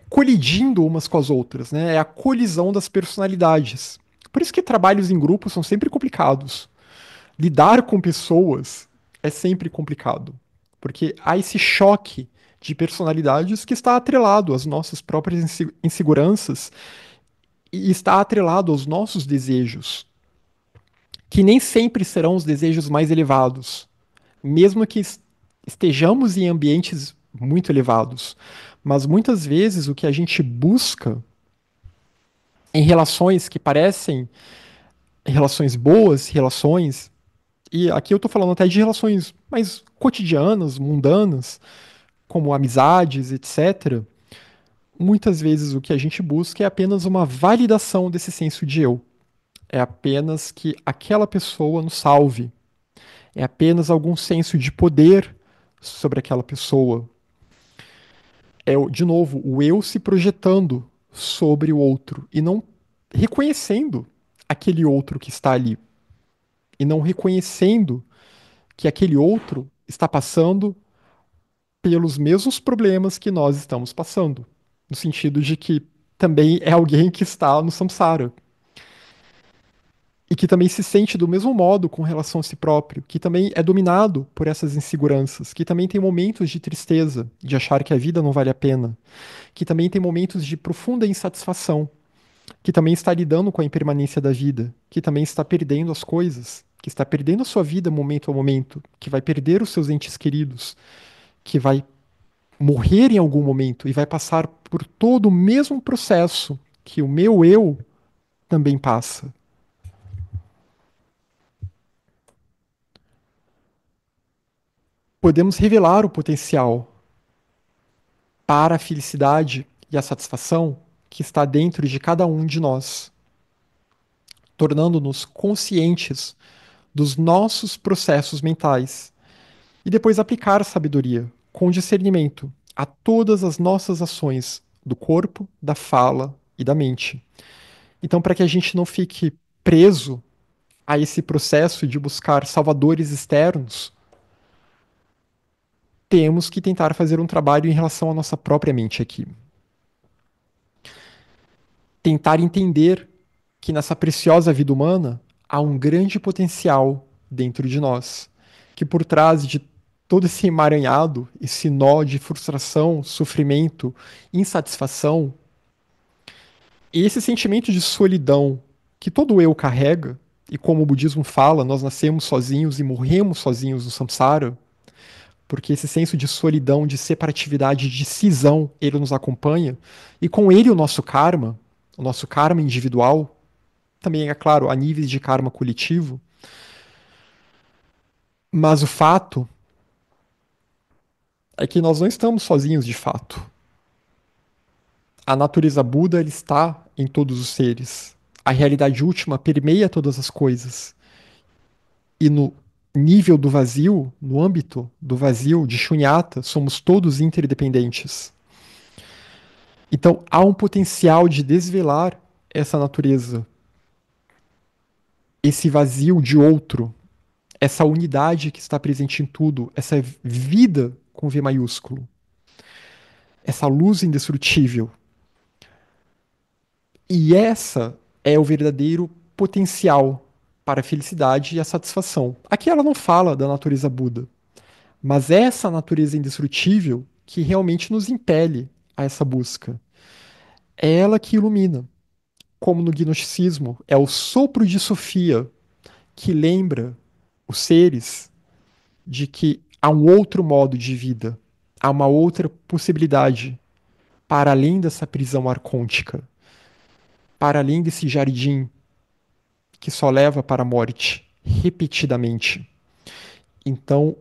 colidindo umas com as outras, né? É a colisão das personalidades. Por isso que trabalhos em grupo são sempre complicados. Lidar com pessoas é sempre complicado, porque há esse choque de personalidades que está atrelado às nossas próprias inseguranças e está atrelado aos nossos desejos, que nem sempre serão os desejos mais elevados, mesmo que estejamos em ambientes muito elevados. Mas muitas vezes o que a gente busca em relações que parecem relações boas, relações, e aqui eu tô falando até de relações mais cotidianas, mundanas, como amizades, etc. Muitas vezes o que a gente busca é apenas uma validação desse senso de eu. É apenas que aquela pessoa nos salve. É apenas algum senso de poder sobre aquela pessoa. É, de novo, o eu se projetando sobre o outro e não reconhecendo aquele outro que está ali. E não reconhecendo que aquele outro está passando pelos mesmos problemas que nós estamos passando. No sentido de que também é alguém que está no samsara. E que também se sente do mesmo modo com relação a si próprio, que também é dominado por essas inseguranças, que também tem momentos de tristeza, de achar que a vida não vale a pena, que também tem momentos de profunda insatisfação, que também está lidando com a impermanência da vida, que também está perdendo as coisas, que está perdendo a sua vida momento a momento, que vai perder os seus entes queridos, que vai morrer em algum momento e vai passar por todo o mesmo processo que o meu eu também passa. Podemos revelar o potencial para a felicidade e a satisfação que está dentro de cada um de nós, tornando-nos conscientes dos nossos processos mentais e depois aplicar a sabedoria com discernimento a todas as nossas ações do corpo, da fala e da mente. Então, para que a gente não fique preso a esse processo de buscar salvadores externos, temos que tentar fazer um trabalho em relação à nossa própria mente aqui. Tentar entender que nessa preciosa vida humana há um grande potencial dentro de nós, que por trás de todo esse emaranhado, esse nó de frustração, sofrimento, insatisfação, e esse sentimento de solidão que todo eu carrega, e como o budismo fala, nós nascemos sozinhos e morremos sozinhos no samsara, porque esse senso de solidão, de separatividade, de cisão, ele nos acompanha, e com ele o nosso karma individual, também é claro, a níveis de karma coletivo, mas o fato é que nós não estamos sozinhos de fato. A natureza Buda ele está em todos os seres. A realidade última permeia todas as coisas. E no nível do vazio, no âmbito do vazio de Shunyata, somos todos interdependentes. Então há um potencial de desvelar essa natureza esse vazio de outro, essa unidade que está presente em tudo, essa vida com V maiúsculo, essa luz indestrutível. E essa é o verdadeiro potencial para a felicidade e a satisfação. Aqui ela não fala da natureza Buda, mas é essa natureza indestrutível que realmente nos impele a essa busca. É ela que ilumina, como no gnosticismo, é o sopro de Sofia que lembra os seres de que há um outro modo de vida, há uma outra possibilidade para além dessa prisão arcôntica, para além desse jardim que só leva para a morte repetidamente. Então,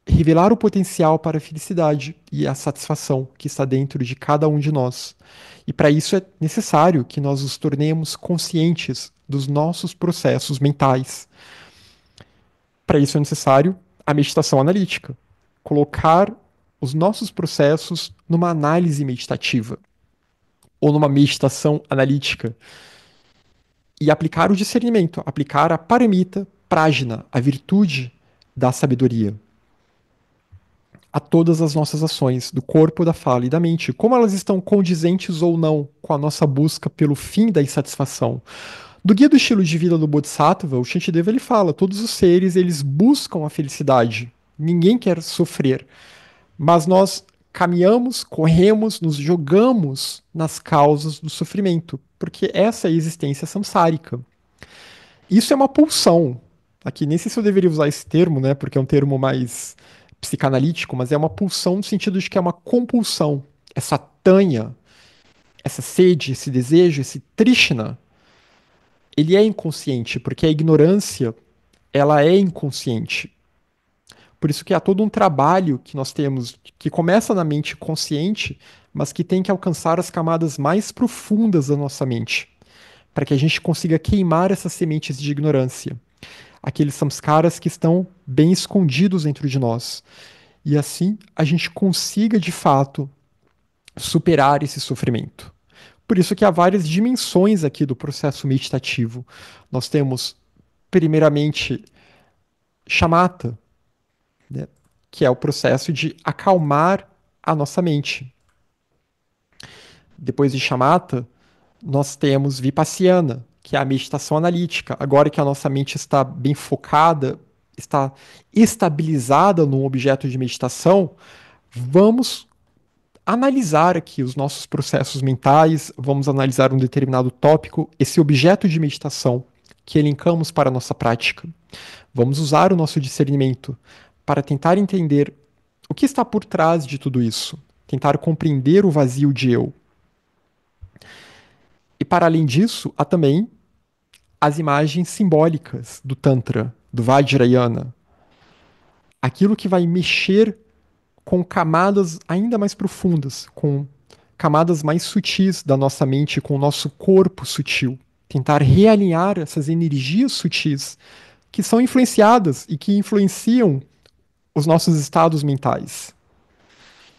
revelar o potencial para a felicidade e a satisfação que está dentro de cada um de nós. E para isso é necessário que nós nos tornemos conscientes dos nossos processos mentais. Para isso é necessário a meditação analítica, colocar os nossos processos numa análise meditativa ou numa meditação analítica e aplicar o discernimento, aplicar a paramita prajna, a virtude da sabedoria, a todas as nossas ações, do corpo, da fala e da mente, como elas estão condizentes ou não com a nossa busca pelo fim da insatisfação. Do Guia do Estilo de Vida do Bodhisattva, o Shantideva ele fala, todos os seres eles buscam a felicidade, ninguém quer sofrer, mas nós caminhamos, corremos, nos jogamos nas causas do sofrimento, porque essa é a existência samsárica. Isso é uma pulsão. Aqui, nem sei se eu deveria usar esse termo, né? Porque é um termo mais psicanalítico, mas é uma pulsão no sentido de que é uma compulsão. Essa tanha, essa sede, esse desejo, esse trishna, ele é inconsciente, porque a ignorância, ela é inconsciente. Por isso que há todo um trabalho que nós temos, que começa na mente consciente, mas que tem que alcançar as camadas mais profundas da nossa mente, para que a gente consiga queimar essas sementes de ignorância, aqueles samskaras que estão bem escondidos dentro de nós. E assim a gente consiga de fato superar esse sofrimento. Por isso que há várias dimensões aqui do processo meditativo. Nós temos, primeiramente, shamatha, né, que é o processo de acalmar a nossa mente. Depois de shamatha, nós temos vipassana, que é a meditação analítica. Agora que a nossa mente está bem focada, está estabilizada num objeto de meditação, vamos analisar aqui os nossos processos mentais, vamos analisar um determinado tópico, esse objeto de meditação que elencamos para a nossa prática. Vamos usar o nosso discernimento para tentar entender o que está por trás de tudo isso, tentar compreender o vazio de eu. E para além disso, há também as imagens simbólicas do Tantra, do Vajrayana, aquilo que vai mexer com camadas ainda mais profundas, com camadas mais sutis da nossa mente, com o nosso corpo sutil. Tentar realinhar essas energias sutis que são influenciadas e que influenciam os nossos estados mentais.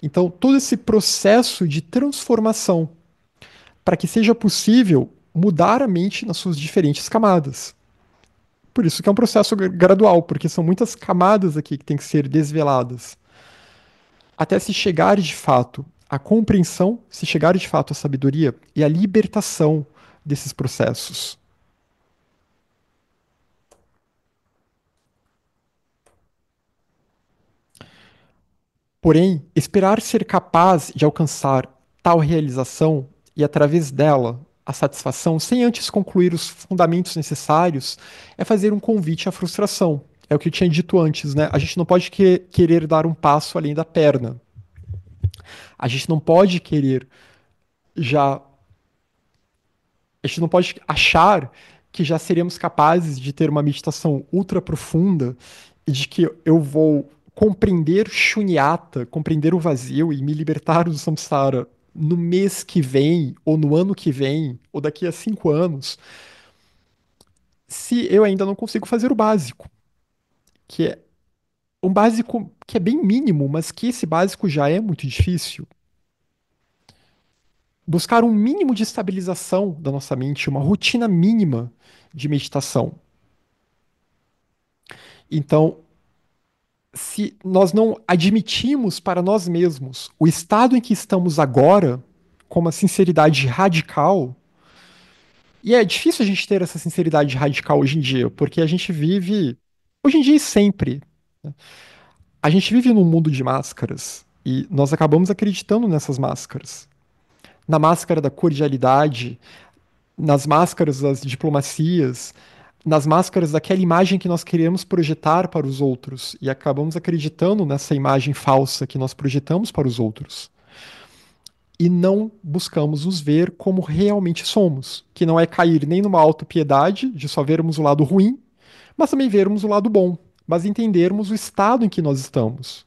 Então, todo esse processo de transformação para que seja possível mudar a mente nas suas diferentes camadas. Por isso que é um processo gradual, porque são muitas camadas aqui que têm que ser desveladas. Até se chegar de fato à compreensão, se chegar de fato à sabedoria e à libertação desses processos. Porém, esperar ser capaz de alcançar tal realização e, através dela, a satisfação, sem antes concluir os fundamentos necessários, é fazer um convite à frustração. É o que eu tinha dito antes, né? A gente não pode querer dar um passo além da perna. A gente não pode querer já. A gente não pode achar que já seremos capazes de ter uma meditação ultra profunda e de que eu vou compreender Shunyata, compreender o vazio e me libertar do samsara no mês que vem, ou no ano que vem, ou daqui a 5 anos, se eu ainda não consigo fazer o básico, que é um básico que é bem mínimo, mas que esse básico já é muito difícil. Buscar um mínimo de estabilização da nossa mente, uma rotina mínima de meditação. Então, se nós não admitimos para nós mesmos o estado em que estamos agora, com uma sinceridade radical, e é difícil a gente ter essa sinceridade radical hoje em dia, porque a gente vive, hoje em dia e sempre, a gente vive num mundo de máscaras e nós acabamos acreditando nessas máscaras. Na máscara da cordialidade, nas máscaras das diplomacias, nas máscaras daquela imagem que nós queremos projetar para os outros e acabamos acreditando nessa imagem falsa que nós projetamos para os outros. E não buscamos nos ver como realmente somos, que não é cair nem numa autopiedade de só vermos o lado ruim, mas também vermos o lado bom, mas entendermos o estado em que nós estamos,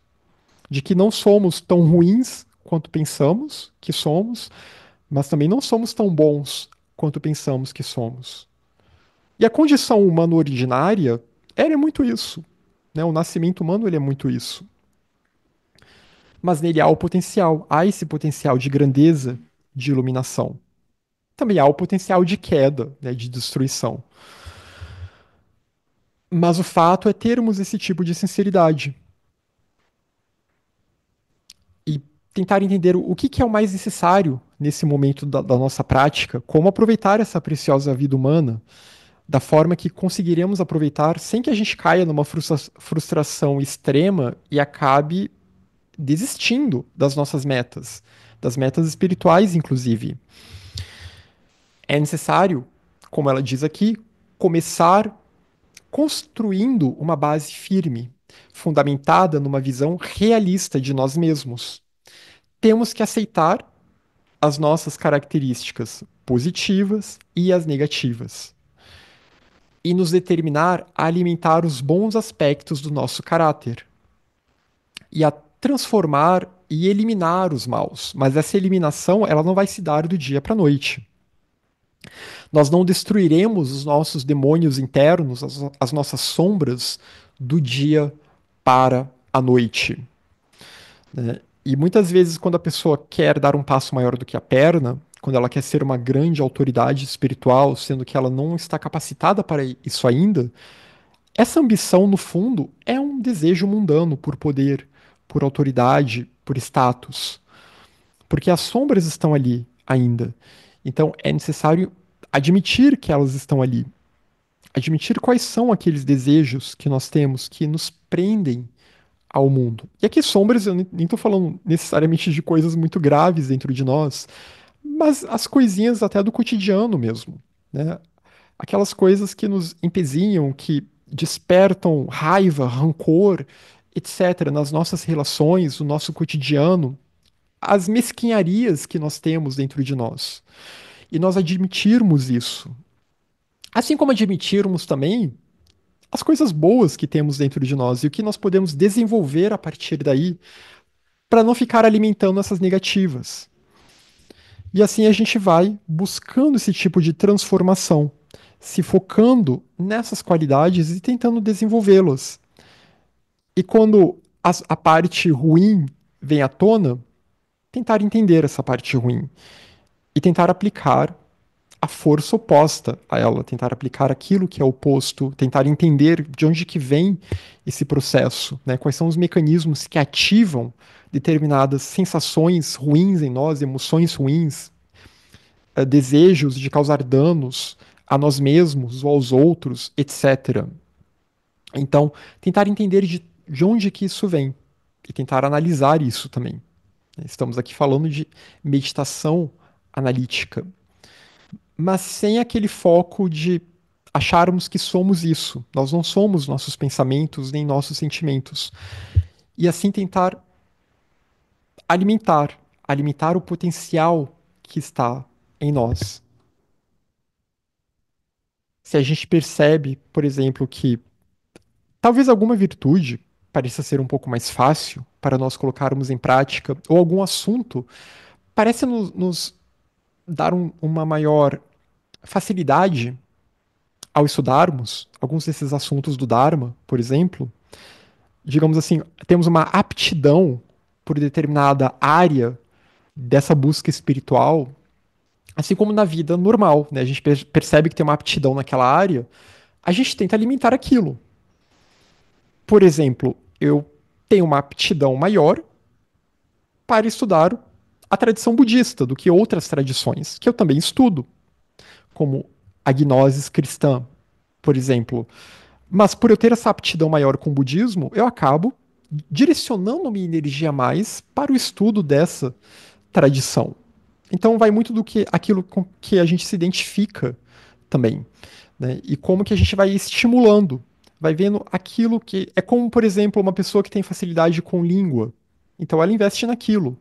de que não somos tão ruins quanto pensamos que somos, mas também não somos tão bons quanto pensamos que somos. E a condição humana originária era muito isso. Né? O nascimento humano ele é muito isso. Mas nele há o potencial, há esse potencial de grandeza, de iluminação. Também há o potencial de queda, né, de destruição. Mas o fato é termos esse tipo de sinceridade e tentar entender o que é o mais necessário nesse momento da nossa prática, como aproveitar essa preciosa vida humana da forma que conseguiremos aproveitar sem que a gente caia numa frustração extrema e acabe desistindo das nossas metas, das metas espirituais, inclusive. É necessário, como ela diz aqui, começar construindo uma base firme, fundamentada numa visão realista de nós mesmos. Temos que aceitar as nossas características positivas e as negativas, e nos determinar a alimentar os bons aspectos do nosso caráter e a transformar e eliminar os maus. Mas essa eliminação, ela não vai se dar do dia para a noite. Nós não destruiremos os nossos demônios internos, as nossas sombras, do dia para a noite. Né? E muitas vezes, quando a pessoa quer dar um passo maior do que a perna, quando ela quer ser uma grande autoridade espiritual, sendo que ela não está capacitada para isso ainda, essa ambição, no fundo, é um desejo mundano por poder, por autoridade, por status. Porque as sombras estão ali ainda. Então é necessário admitir que elas estão ali. Admitir quais são aqueles desejos que nós temos que nos prendem ao mundo. E aqui, sombras, eu nem estou falando necessariamente de coisas muito graves dentro de nós, mas as coisinhas até do cotidiano mesmo. Né? Aquelas coisas que nos empezinham, que despertam raiva, rancor, etc., nas nossas relações, no nosso cotidiano, as mesquinharias que nós temos dentro de nós. E nós admitirmos isso. Assim como admitirmos também as coisas boas que temos dentro de nós e o que nós podemos desenvolver a partir daí para não ficar alimentando essas negativas. E assim a gente vai buscando esse tipo de transformação, se focando nessas qualidades e tentando desenvolvê-las. E quando a parte ruim vem à tona, tentar entender essa parte ruim e tentar aplicar a força oposta a ela, tentar aplicar aquilo que é oposto, tentar entender de onde que vem esse processo, né? Quais são os mecanismos que ativam determinadas sensações ruins em nós, emoções ruins, desejos de causar danos a nós mesmos ou aos outros, etc. Então, tentar entender de onde que isso vem e tentar analisar isso também. Estamos aqui falando de meditação analítica, mas sem aquele foco de acharmos que somos isso. Nós não somos nossos pensamentos nem nossos sentimentos. E assim tentar alimentar o potencial que está em nós. Se a gente percebe, por exemplo, que talvez alguma virtude pareça ser um pouco mais fácil para nós colocarmos em prática, ou algum assunto parece nos dar uma maior facilidade ao estudarmos alguns desses assuntos do Dharma, por exemplo, digamos assim, temos uma aptidão por determinada área dessa busca espiritual, assim como na vida normal, né? A gente percebe que tem uma aptidão naquela área, a gente tenta alimentar aquilo. Por exemplo, eu tenho uma aptidão maior para estudar a tradição budista do que outras tradições, que eu também estudo, como a gnosis cristã, por exemplo. Mas por eu ter essa aptidão maior com o budismo, eu acabo direcionando minha energia mais para o estudo dessa tradição. Então vai muito do que aquilo com que a gente se identifica também, né? E como que a gente vai estimulando, vai vendo aquilo que é como, por exemplo, uma pessoa que tem facilidade com língua. Então ela investe naquilo.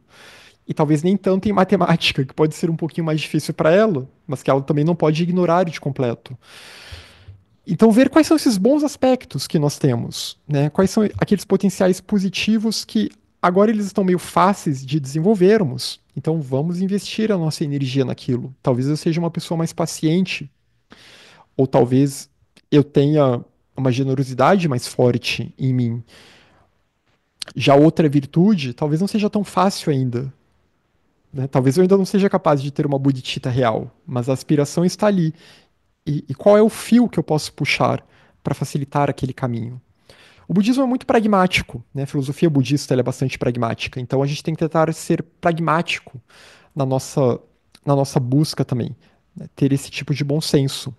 E talvez nem tanto em matemática, que pode ser um pouquinho mais difícil para ela, mas que ela também não pode ignorar de completo. Então, ver quais são esses bons aspectos que nós temos, né? Quais são aqueles potenciais positivos que agora eles estão meio fáceis de desenvolvermos. Então, vamos investir a nossa energia naquilo. Talvez eu seja uma pessoa mais paciente, ou talvez eu tenha uma generosidade mais forte em mim. Já outra virtude, talvez não seja tão fácil ainda, né? Talvez eu ainda não seja capaz de ter uma bodhicitta real, mas a aspiração está ali. E qual é o fio que eu posso puxar para facilitar aquele caminho? O budismo é muito pragmático, né? A filosofia budista é bastante pragmática. Então a gente tem que tentar ser pragmático na nossa, na nossa busca também, né? Ter esse tipo de bom senso.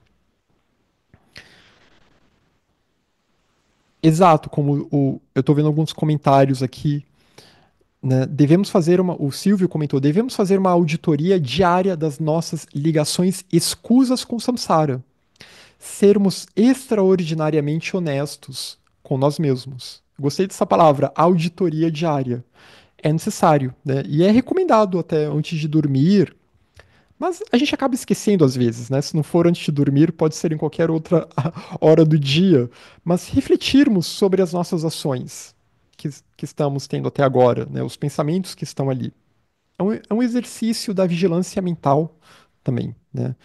Exato, como eu estou vendo alguns comentários aqui, né? Devemos fazer uma. O Silvio comentou: devemos fazer uma auditoria diária das nossas ligações escusas com Samsara. Sermos extraordinariamente honestos com nós mesmos. Gostei dessa palavra, auditoria diária. É necessário, né? E é recomendado até antes de dormir, mas a gente acaba esquecendo às vezes, né? Se não for antes de dormir, pode ser em qualquer outra hora do dia, mas refletirmos sobre as nossas ações que estamos tendo até agora, né? Os pensamentos que estão ali. É um exercício da vigilância mental também, né?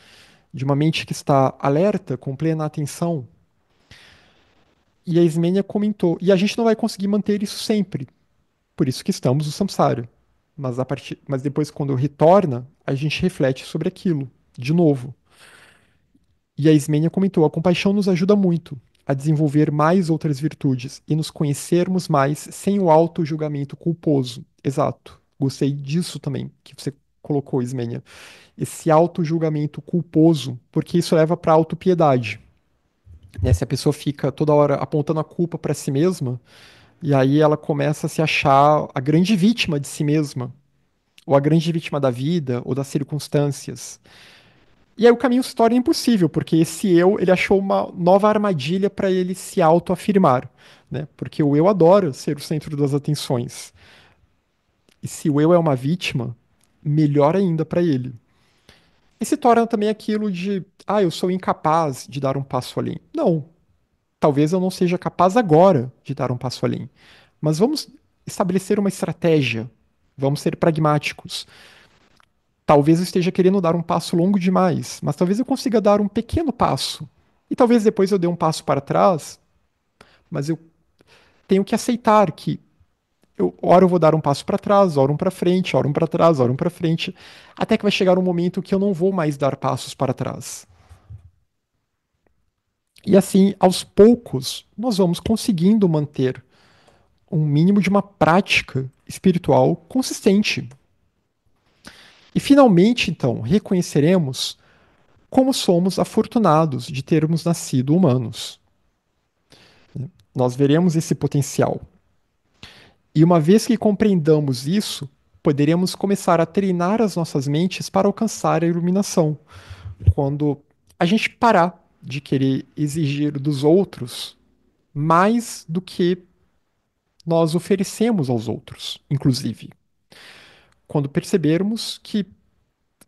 De uma mente que está alerta, com plena atenção. E a Ismênia comentou, e a gente não vai conseguir manter isso sempre, por isso que estamos no samsara. Mas depois, quando retorna, a gente reflete sobre aquilo, de novo. E a Ismênia comentou, a compaixão nos ajuda muito a desenvolver mais outras virtudes e nos conhecermos mais sem o auto-julgamento culposo. Exato. Gostei disso também, que você colocou, Ismênia. Esse auto-julgamento culposo, porque isso leva para a autopiedade. Né? Se a pessoa fica toda hora apontando a culpa para si mesma, e aí ela começa a se achar a grande vítima de si mesma, ou a grande vítima da vida, ou das circunstâncias. E aí o caminho se torna impossível, porque esse eu, ele achou uma nova armadilha para ele se autoafirmar, né? Porque o eu adora ser o centro das atenções. E se o eu é uma vítima, melhor ainda para ele. E se torna também aquilo de, eu sou incapaz de dar um passo além. Não, talvez eu não seja capaz agora de dar um passo além. Mas vamos estabelecer uma estratégia. Vamos ser pragmáticos. Talvez eu esteja querendo dar um passo longo demais, mas talvez eu consiga dar um pequeno passo. E talvez depois eu dê um passo para trás, mas eu tenho que aceitar que ora eu vou dar um passo para trás, ora um para frente, ora um para trás, ora um para frente, até que vai chegar um momento que eu não vou mais dar passos para trás. E assim, aos poucos, nós vamos conseguindo manter um mínimo de uma prática espiritual consistente. E finalmente, então, reconheceremos como somos afortunados de termos nascido humanos. Nós veremos esse potencial. E uma vez que compreendamos isso, poderemos começar a treinar as nossas mentes para alcançar a iluminação. Quando a gente parar de querer exigir dos outros mais do que nós oferecemos aos outros, inclusive. Quando percebermos que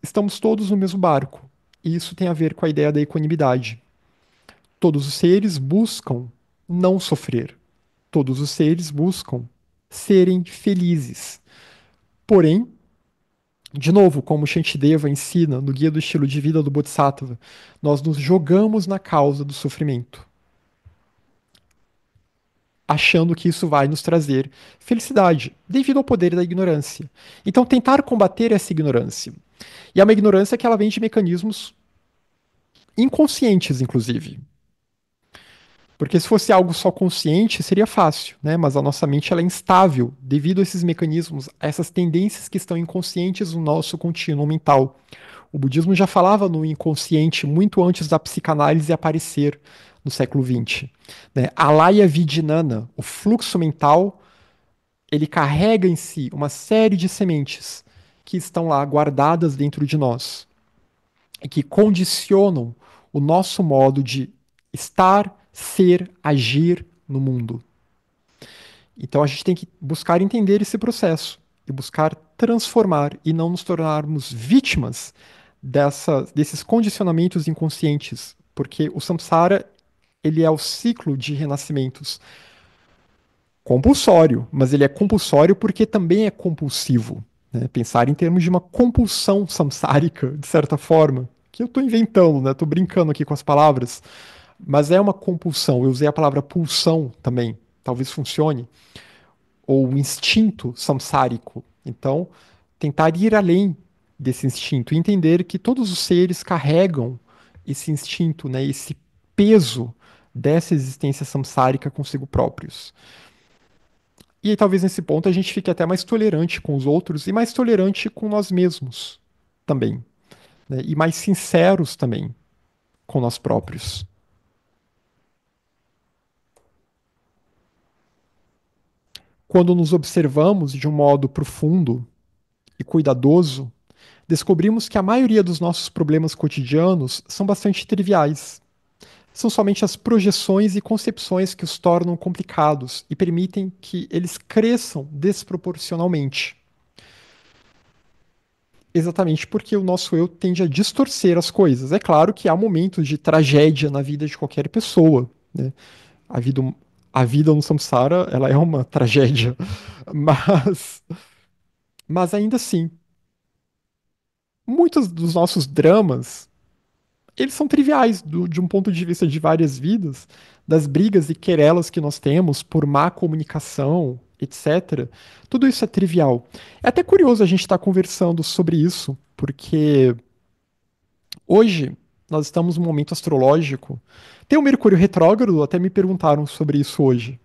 estamos todos no mesmo barco. E isso tem a ver com a ideia da equanimidade. Todos os seres buscam não sofrer. Todos os seres buscam serem felizes. Porém, de novo, como Shantideva ensina no Guia do Estilo de Vida do Bodhisattva, nós nos jogamos na causa do sofrimento, achando que isso vai nos trazer felicidade, devido ao poder da ignorância. Então, tentar combater essa ignorância. E é uma ignorância que ela vem de mecanismos inconscientes, inclusive. Porque se fosse algo só consciente, seria fácil, né? Mas a nossa mente ela é instável devido a esses mecanismos, a essas tendências que estão inconscientes no nosso contínuo mental. O budismo já falava no inconsciente muito antes da psicanálise aparecer no século XX. Né? A Laya Vijnana, o fluxo mental, ele carrega em si uma série de sementes que estão lá guardadas dentro de nós e que condicionam o nosso modo de estar, ser, agir no mundo. Então a gente tem que buscar entender esse processo e buscar transformar e não nos tornarmos vítimas desses condicionamentos inconscientes, porque o samsara ele é o ciclo de renascimentos compulsório, mas ele é compulsório porque também é compulsivo. Né? Pensar em termos de uma compulsão samsárica, de certa forma, que eu estou inventando, né? Estou brincando aqui com as palavras, mas é uma compulsão. Eu usei a palavra pulsão também, talvez funcione, ou um instinto samsárico. Então, tentar ir além desse instinto e entender que todos os seres carregam esse instinto, né? Esse peso dessa existência samsárica consigo próprios. E aí, talvez nesse ponto a gente fique até mais tolerante com os outros e mais tolerante com nós mesmos também, né? E mais sinceros também com nós próprios. Quando nos observamos de um modo profundo e cuidadoso, descobrimos que a maioria dos nossos problemas cotidianos são bastante triviais. São somente as projeções e concepções que os tornam complicados e permitem que eles cresçam desproporcionalmente. Exatamente porque o nosso eu tende a distorcer as coisas. É claro que há momentos de tragédia na vida de qualquer pessoa, né? A vida, a vida no samsara, ela é uma tragédia. Mas, mas ainda assim, muitos dos nossos dramas, eles são triviais de um ponto de vista de várias vidas, das brigas e querelas que nós temos por má comunicação, etc. Tudo isso é trivial. É até curioso a gente estar conversando sobre isso, porque hoje, nós estamos num momento astrológico. Tem o Mercúrio retrógrado, até me perguntaram sobre isso hoje,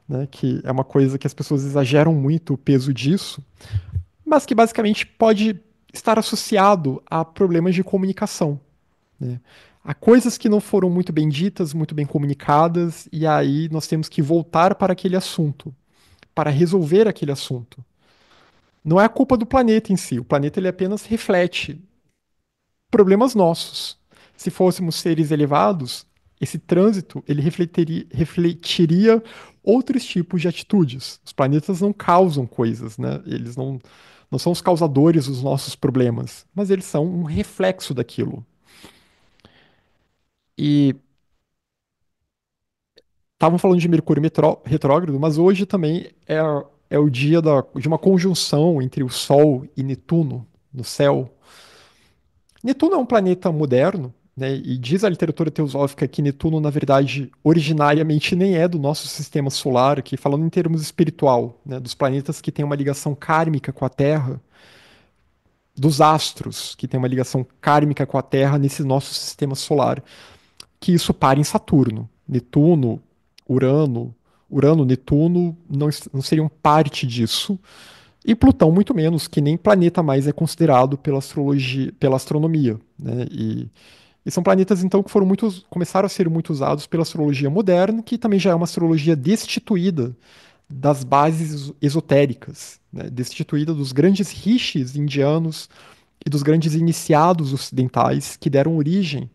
né? Que é uma coisa que as pessoas exageram muito o peso disso, mas que basicamente pode estar associado a problemas de comunicação, né? Há coisas que não foram muito bem ditas, muito bem comunicadas, e aí nós temos que voltar para aquele assunto, para resolver aquele assunto. Não é a culpa do planeta em si, o planeta ele apenas reflete problemas nossos. Se fôssemos seres elevados, esse trânsito ele refletiria outros tipos de atitudes. Os planetas não causam coisas, né? Eles não são os causadores dos nossos problemas, mas eles são um reflexo daquilo. E estavam falando de Mercúrio retrógrado, mas hoje também é o dia de uma conjunção entre o Sol e Netuno no céu. Netuno é um planeta moderno, né? E diz a literatura teosófica que Netuno, na verdade, originariamente nem é do nosso sistema solar, que falando em termos espiritual, né? Dos planetas que têm uma ligação kármica com a Terra, dos astros que têm uma ligação kármica com a Terra nesse nosso sistema solar, que isso para em Saturno. Netuno, Urano, Netuno não seriam parte disso. E Plutão, muito menos, que nem planeta mais é considerado pela astrologia, pela astronomia, né? E são planetas, então, que começaram a ser muito usados pela astrologia moderna, que também já é uma astrologia destituída das bases esotéricas, né? Destituída dos grandes rishis indianos e dos grandes iniciados ocidentais que deram origem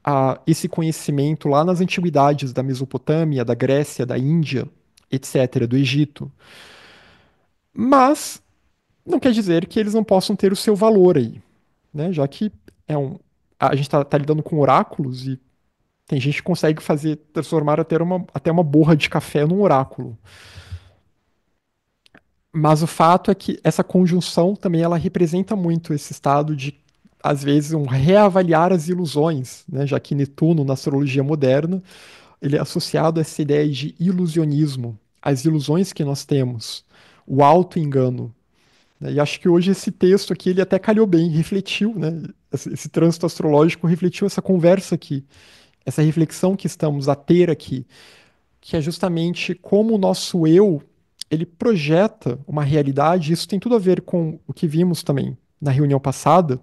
a esse conhecimento lá nas antiguidades da Mesopotâmia, da Grécia, da Índia, etc., do Egito. Mas não quer dizer que eles não possam ter o seu valor aí, né? Já que é um, a gente está lidando com oráculos e tem gente que consegue transformar até uma borra de café num oráculo. Mas o fato é que essa conjunção também ela representa muito esse estado de, às vezes, um reavaliar as ilusões, né? Já que Netuno, na astrologia moderna, ele é associado a essa ideia de ilusionismo, as ilusões que nós temos, o auto-engano. Né? E acho que hoje esse texto aqui ele até calhou bem, refletiu, né? Esse trânsito astrológico refletiu essa conversa aqui essa reflexão que estamos a ter aqui, que é justamente como o nosso eu, ele projeta uma realidade, isso tem tudo a ver com o que vimos também na reunião passada,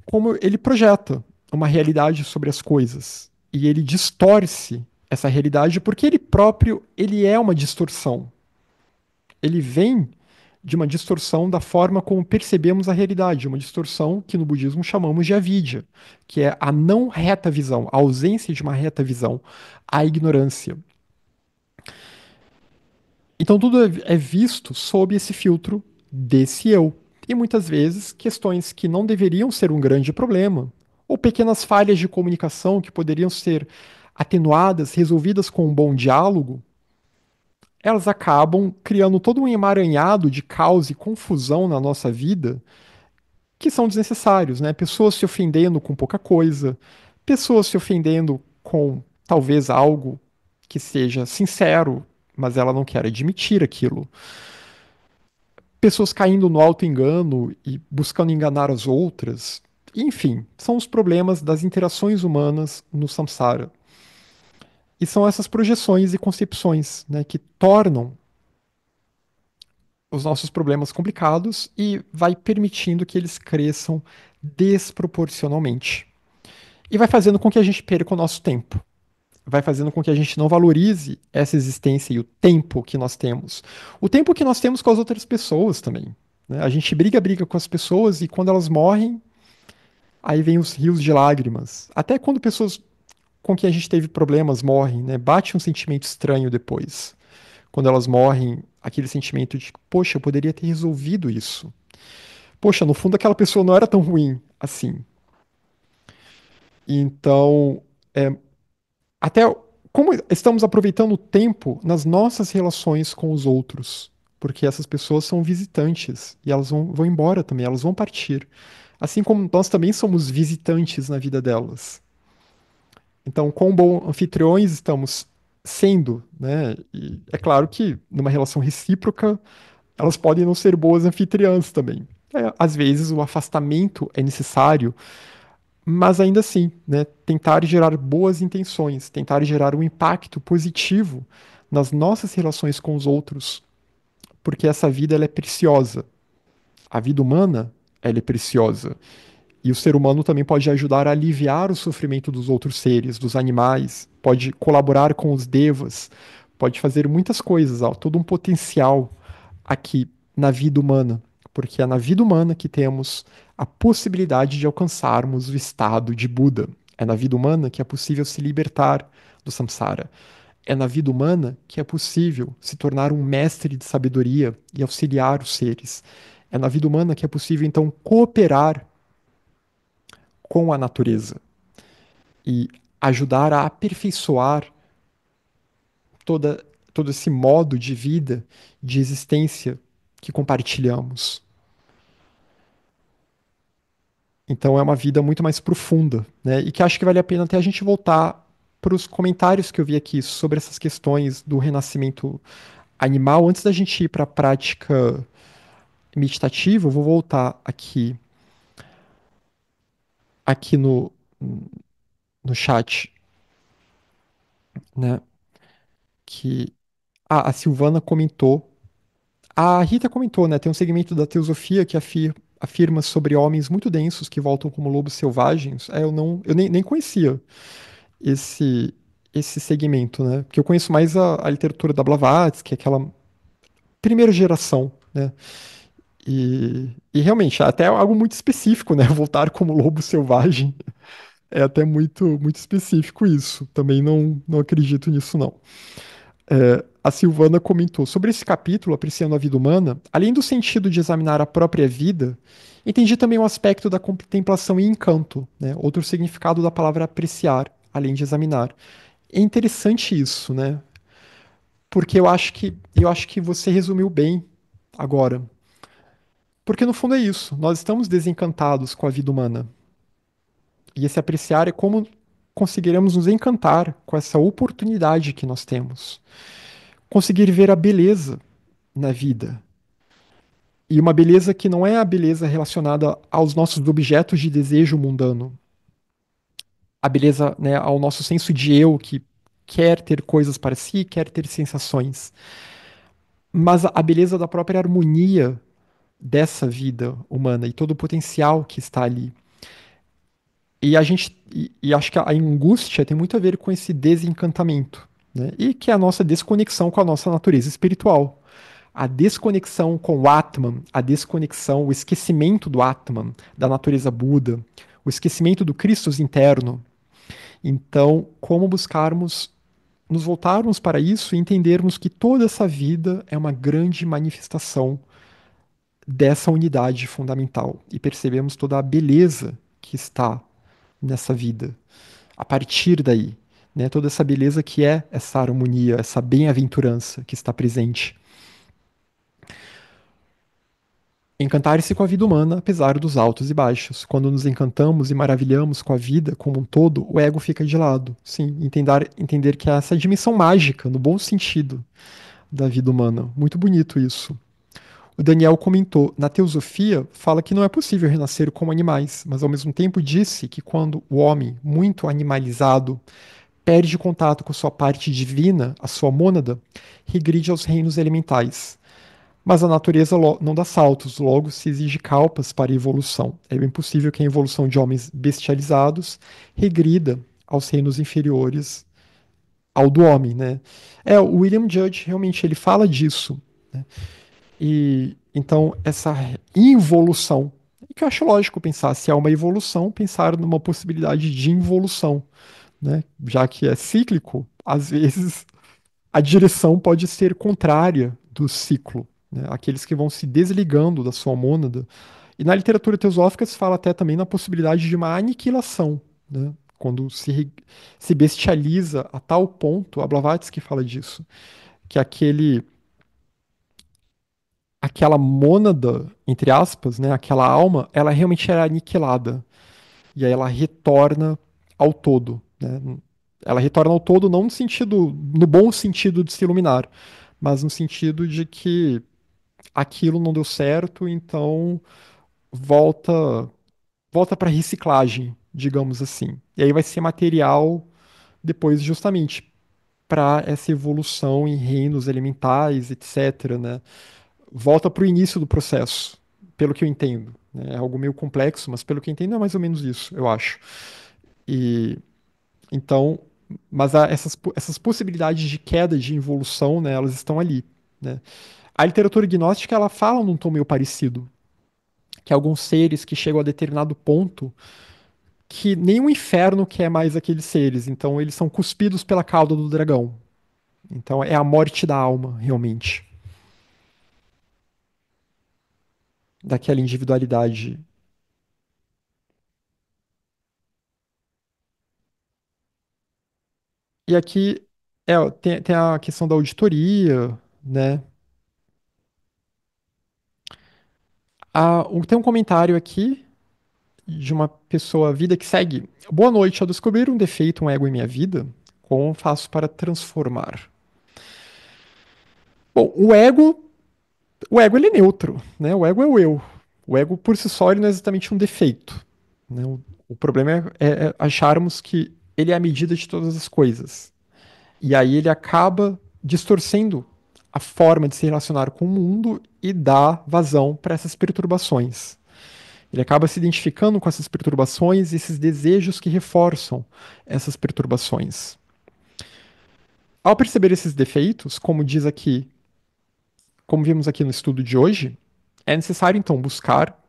como ele projeta uma realidade sobre as coisas e ele distorce essa realidade porque ele próprio, ele é uma distorção. Ele vem de uma distorção da forma como percebemos a realidade, uma distorção que no budismo chamamos de avidya, que é a não reta visão, a ausência de uma reta visão, a ignorância. Então tudo é visto sob esse filtro desse eu. E muitas vezes questões que não deveriam ser um grande problema, ou pequenas falhas de comunicação que poderiam ser atenuadas, resolvidas com um bom diálogo, elas acabam criando todo um emaranhado de caos e confusão na nossa vida que são desnecessários, né? Pessoas se ofendendo com pouca coisa, pessoas se ofendendo com talvez algo que seja sincero, mas ela não quer admitir aquilo. Pessoas caindo no auto-engano e buscando enganar as outras. Enfim, são os problemas das interações humanas no samsara. E são essas projeções e concepções, né, que tornam os nossos problemas complicados e vai permitindo que eles cresçam desproporcionalmente. E vai fazendo com que a gente perca o nosso tempo. Vai fazendo com que a gente não valorize essa existência e o tempo que nós temos. O tempo que nós temos com as outras pessoas também. Né? A gente briga com as pessoas e quando elas morrem, aí vem os rios de lágrimas. Até quando pessoas com quem a gente teve problemas morrem, né? Bate um sentimento estranho depois. Quando elas morrem, aquele sentimento de, poxa, eu poderia ter resolvido isso. Poxa, no fundo aquela pessoa não era tão ruim assim. Então, até como estamos aproveitando o tempo nas nossas relações com os outros, porque essas pessoas são visitantes e elas vão embora também, elas vão partir. Assim como nós também somos visitantes na vida delas. Então, quão bons anfitriões estamos sendo, né? E é claro que numa relação recíproca, elas podem não ser boas anfitriãs também. Às vezes o afastamento é necessário, mas ainda assim, né, tentar gerar boas intenções, tentar gerar um impacto positivo nas nossas relações com os outros, porque essa vida ela é preciosa. A vida humana, ela é preciosa. E o ser humano também pode ajudar a aliviar o sofrimento dos outros seres, dos animais, pode colaborar com os devas, pode fazer muitas coisas, há todo um potencial aqui na vida humana, porque é na vida humana que temos a possibilidade de alcançarmos o estado de Buda. É na vida humana que é possível se libertar do samsara. É na vida humana que é possível se tornar um mestre de sabedoria e auxiliar os seres. É na vida humana que é possível, então, cooperar com a natureza e ajudar a aperfeiçoar toda, todo esse modo de vida, de existência que compartilhamos. Então é uma vida muito mais profunda, né? E que acho que vale a pena até a gente voltar para os comentários que eu vi aqui sobre essas questões do renascimento animal. Antes da gente ir para a prática meditativa, eu vou voltar aqui no chat, né? Que a Silvana comentou. A Rita comentou, né? Tem um segmento da teosofia que afirma sobre homens muito densos que voltam como lobos selvagens. Eu nem conhecia esse esse segmento, né? Porque eu conheço mais a literatura da Blavatsky, aquela primeira geração, né? E realmente, até algo muito específico, né? Voltar como lobo selvagem é até muito específico isso. Também não acredito nisso, não. A Silvana comentou sobre esse capítulo, apreciando a vida humana, além do sentido de examinar a própria vida, entendi também o aspecto da contemplação e encanto, né? Outro significado da palavra apreciar, além de examinar. É interessante isso, né? Porque eu acho que você resumiu bem agora. Porque no fundo é isso, nós estamos desencantados com a vida humana. E esse apreciar é como conseguiremos nos encantar com essa oportunidade que nós temos. Conseguir ver a beleza na vida. E uma beleza que não é a beleza relacionada aos nossos objetos de desejo mundano. a beleza, né, ao nosso senso de eu que quer ter coisas para si, quer ter sensações, mas a beleza da própria harmonia dessa vida humana e todo o potencial que está ali. E acho que a angústia tem muito a ver com esse desencantamento, né? E que é a nossa desconexão com a nossa natureza espiritual. A desconexão com o Atman, a desconexão, o esquecimento do Atman, da natureza Buda, o esquecimento do Cristo interno. Então, como buscarmos nos voltarmos para isso e entendermos que toda essa vida é uma grande manifestação dessa unidade fundamental e percebemos toda a beleza que está nessa vida a partir daí, né? Toda essa beleza que é essa harmonia, essa bem-aventurança que está presente. Encantar-se com a vida humana, apesar dos altos e baixos. Quando nos encantamos e maravilhamos com a vida como um todo, o ego fica de lado. Sim, entender que é essa dimensão mágica, no bom sentido, da vida humana. Muito bonito isso. O Daniel comentou: na teosofia, fala que não é possível renascer como animais, mas ao mesmo tempo disse que quando o homem, muito animalizado, perde contato com sua parte divina, a sua mônada, regride aos reinos elementais. Mas a natureza não dá saltos, logo se exige calpas para a evolução. É bem possível que a evolução de homens bestializados regrida aos reinos inferiores ao do homem, né? O William Judge realmente ele fala disso, né? E então essa involução, que eu acho lógico pensar, se há uma evolução, pensar numa possibilidade de involução, né? Já que é cíclico, às vezes a direção pode ser contrária do ciclo, né? Aqueles que vão se desligando da sua mônada. E na literatura teosófica se fala até também na possibilidade de uma aniquilação, né? Quando se bestializa a tal ponto, a Blavatsky fala disso, que aquela mônada, entre aspas, né, aquela alma, ela realmente era aniquilada. E aí ela retorna ao todo, né? Ela retorna ao todo não no sentido, no bom sentido de se iluminar, mas no sentido de que aquilo não deu certo, então volta volta para reciclagem, digamos assim. E aí vai ser material depois justamente para essa evolução em reinos elementais, etc, né? Volta para o início do processo, pelo que eu entendo, né? É algo meio complexo, mas pelo que eu entendo é mais ou menos isso, eu acho. E então, mas essas possibilidades de queda, de involução, né, elas estão ali, né? A literatura gnóstica, ela fala num tom meio parecido, que alguns seres que chegam a determinado ponto que nem o inferno quer mais aqueles seres, então eles são cuspidos pela cauda do dragão. Então é a morte da alma, realmente, daquela individualidade. E aqui tem a questão da auditoria, né? Tem um comentário aqui de uma pessoa vida que segue. Boa noite, ao descobrir um defeito, um ego em minha vida, como faço para transformar? Bom, o ego ele é neutro, né? O ego é o eu. O ego por si só ele não é exatamente um defeito, né? O problema é acharmos que ele é a medida de todas as coisas. E aí ele acaba distorcendo a forma de se relacionar com o mundo e dá vazão para essas perturbações. Ele acaba se identificando com essas perturbações e esses desejos que reforçam essas perturbações. Ao perceber esses defeitos, como diz aqui, como vimos aqui no estudo de hoje, é necessário então buscar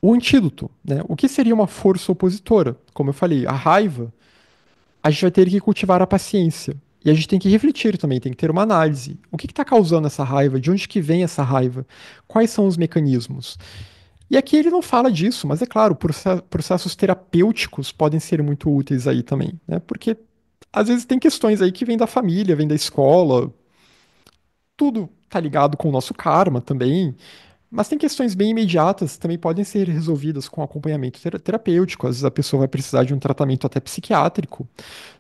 o antídoto, né? O que seria uma força opositora? Como eu falei, a raiva, a gente vai ter que cultivar a paciência. E a gente tem que refletir também, tem que ter uma análise. O que está causando essa raiva? De onde que vem essa raiva? Quais são os mecanismos? E aqui ele não fala disso, mas é claro, processos terapêuticos podem ser muito úteis aí também, né? Porque às vezes tem questões aí que vêm da família, vêm da escola, tudo tá ligado com o nosso karma também, mas tem questões bem imediatas que também podem ser resolvidas com acompanhamento terapêutico. Às vezes a pessoa vai precisar de um tratamento até psiquiátrico,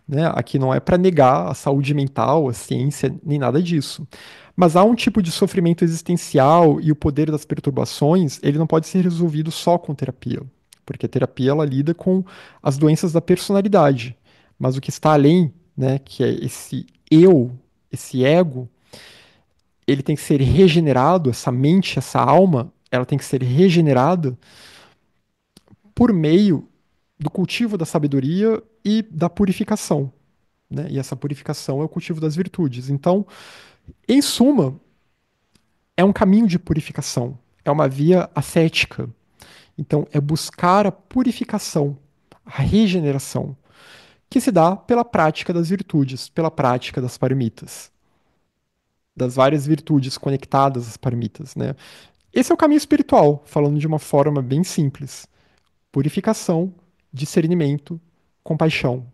né? Aqui não é para negar a saúde mental, a ciência, nem nada disso. Mas há um tipo de sofrimento existencial e o poder das perturbações, ele não pode ser resolvido só com terapia. porque a terapia ela lida com as doenças da personalidade, mas o que está além, né, que é esse eu, esse ego, ele tem que ser regenerado, essa mente, essa alma, ela tem que ser regenerada por meio do cultivo da sabedoria e da purificação, né? E essa purificação é o cultivo das virtudes. Então, em suma, é um caminho de purificação, é uma via ascética. Então, é buscar a purificação, a regeneração, que se dá pela prática das virtudes, pela prática das paramitas, das várias virtudes conectadas às paramitas, né? Esse é o caminho espiritual, falando de uma forma bem simples. Purificação, discernimento, compaixão.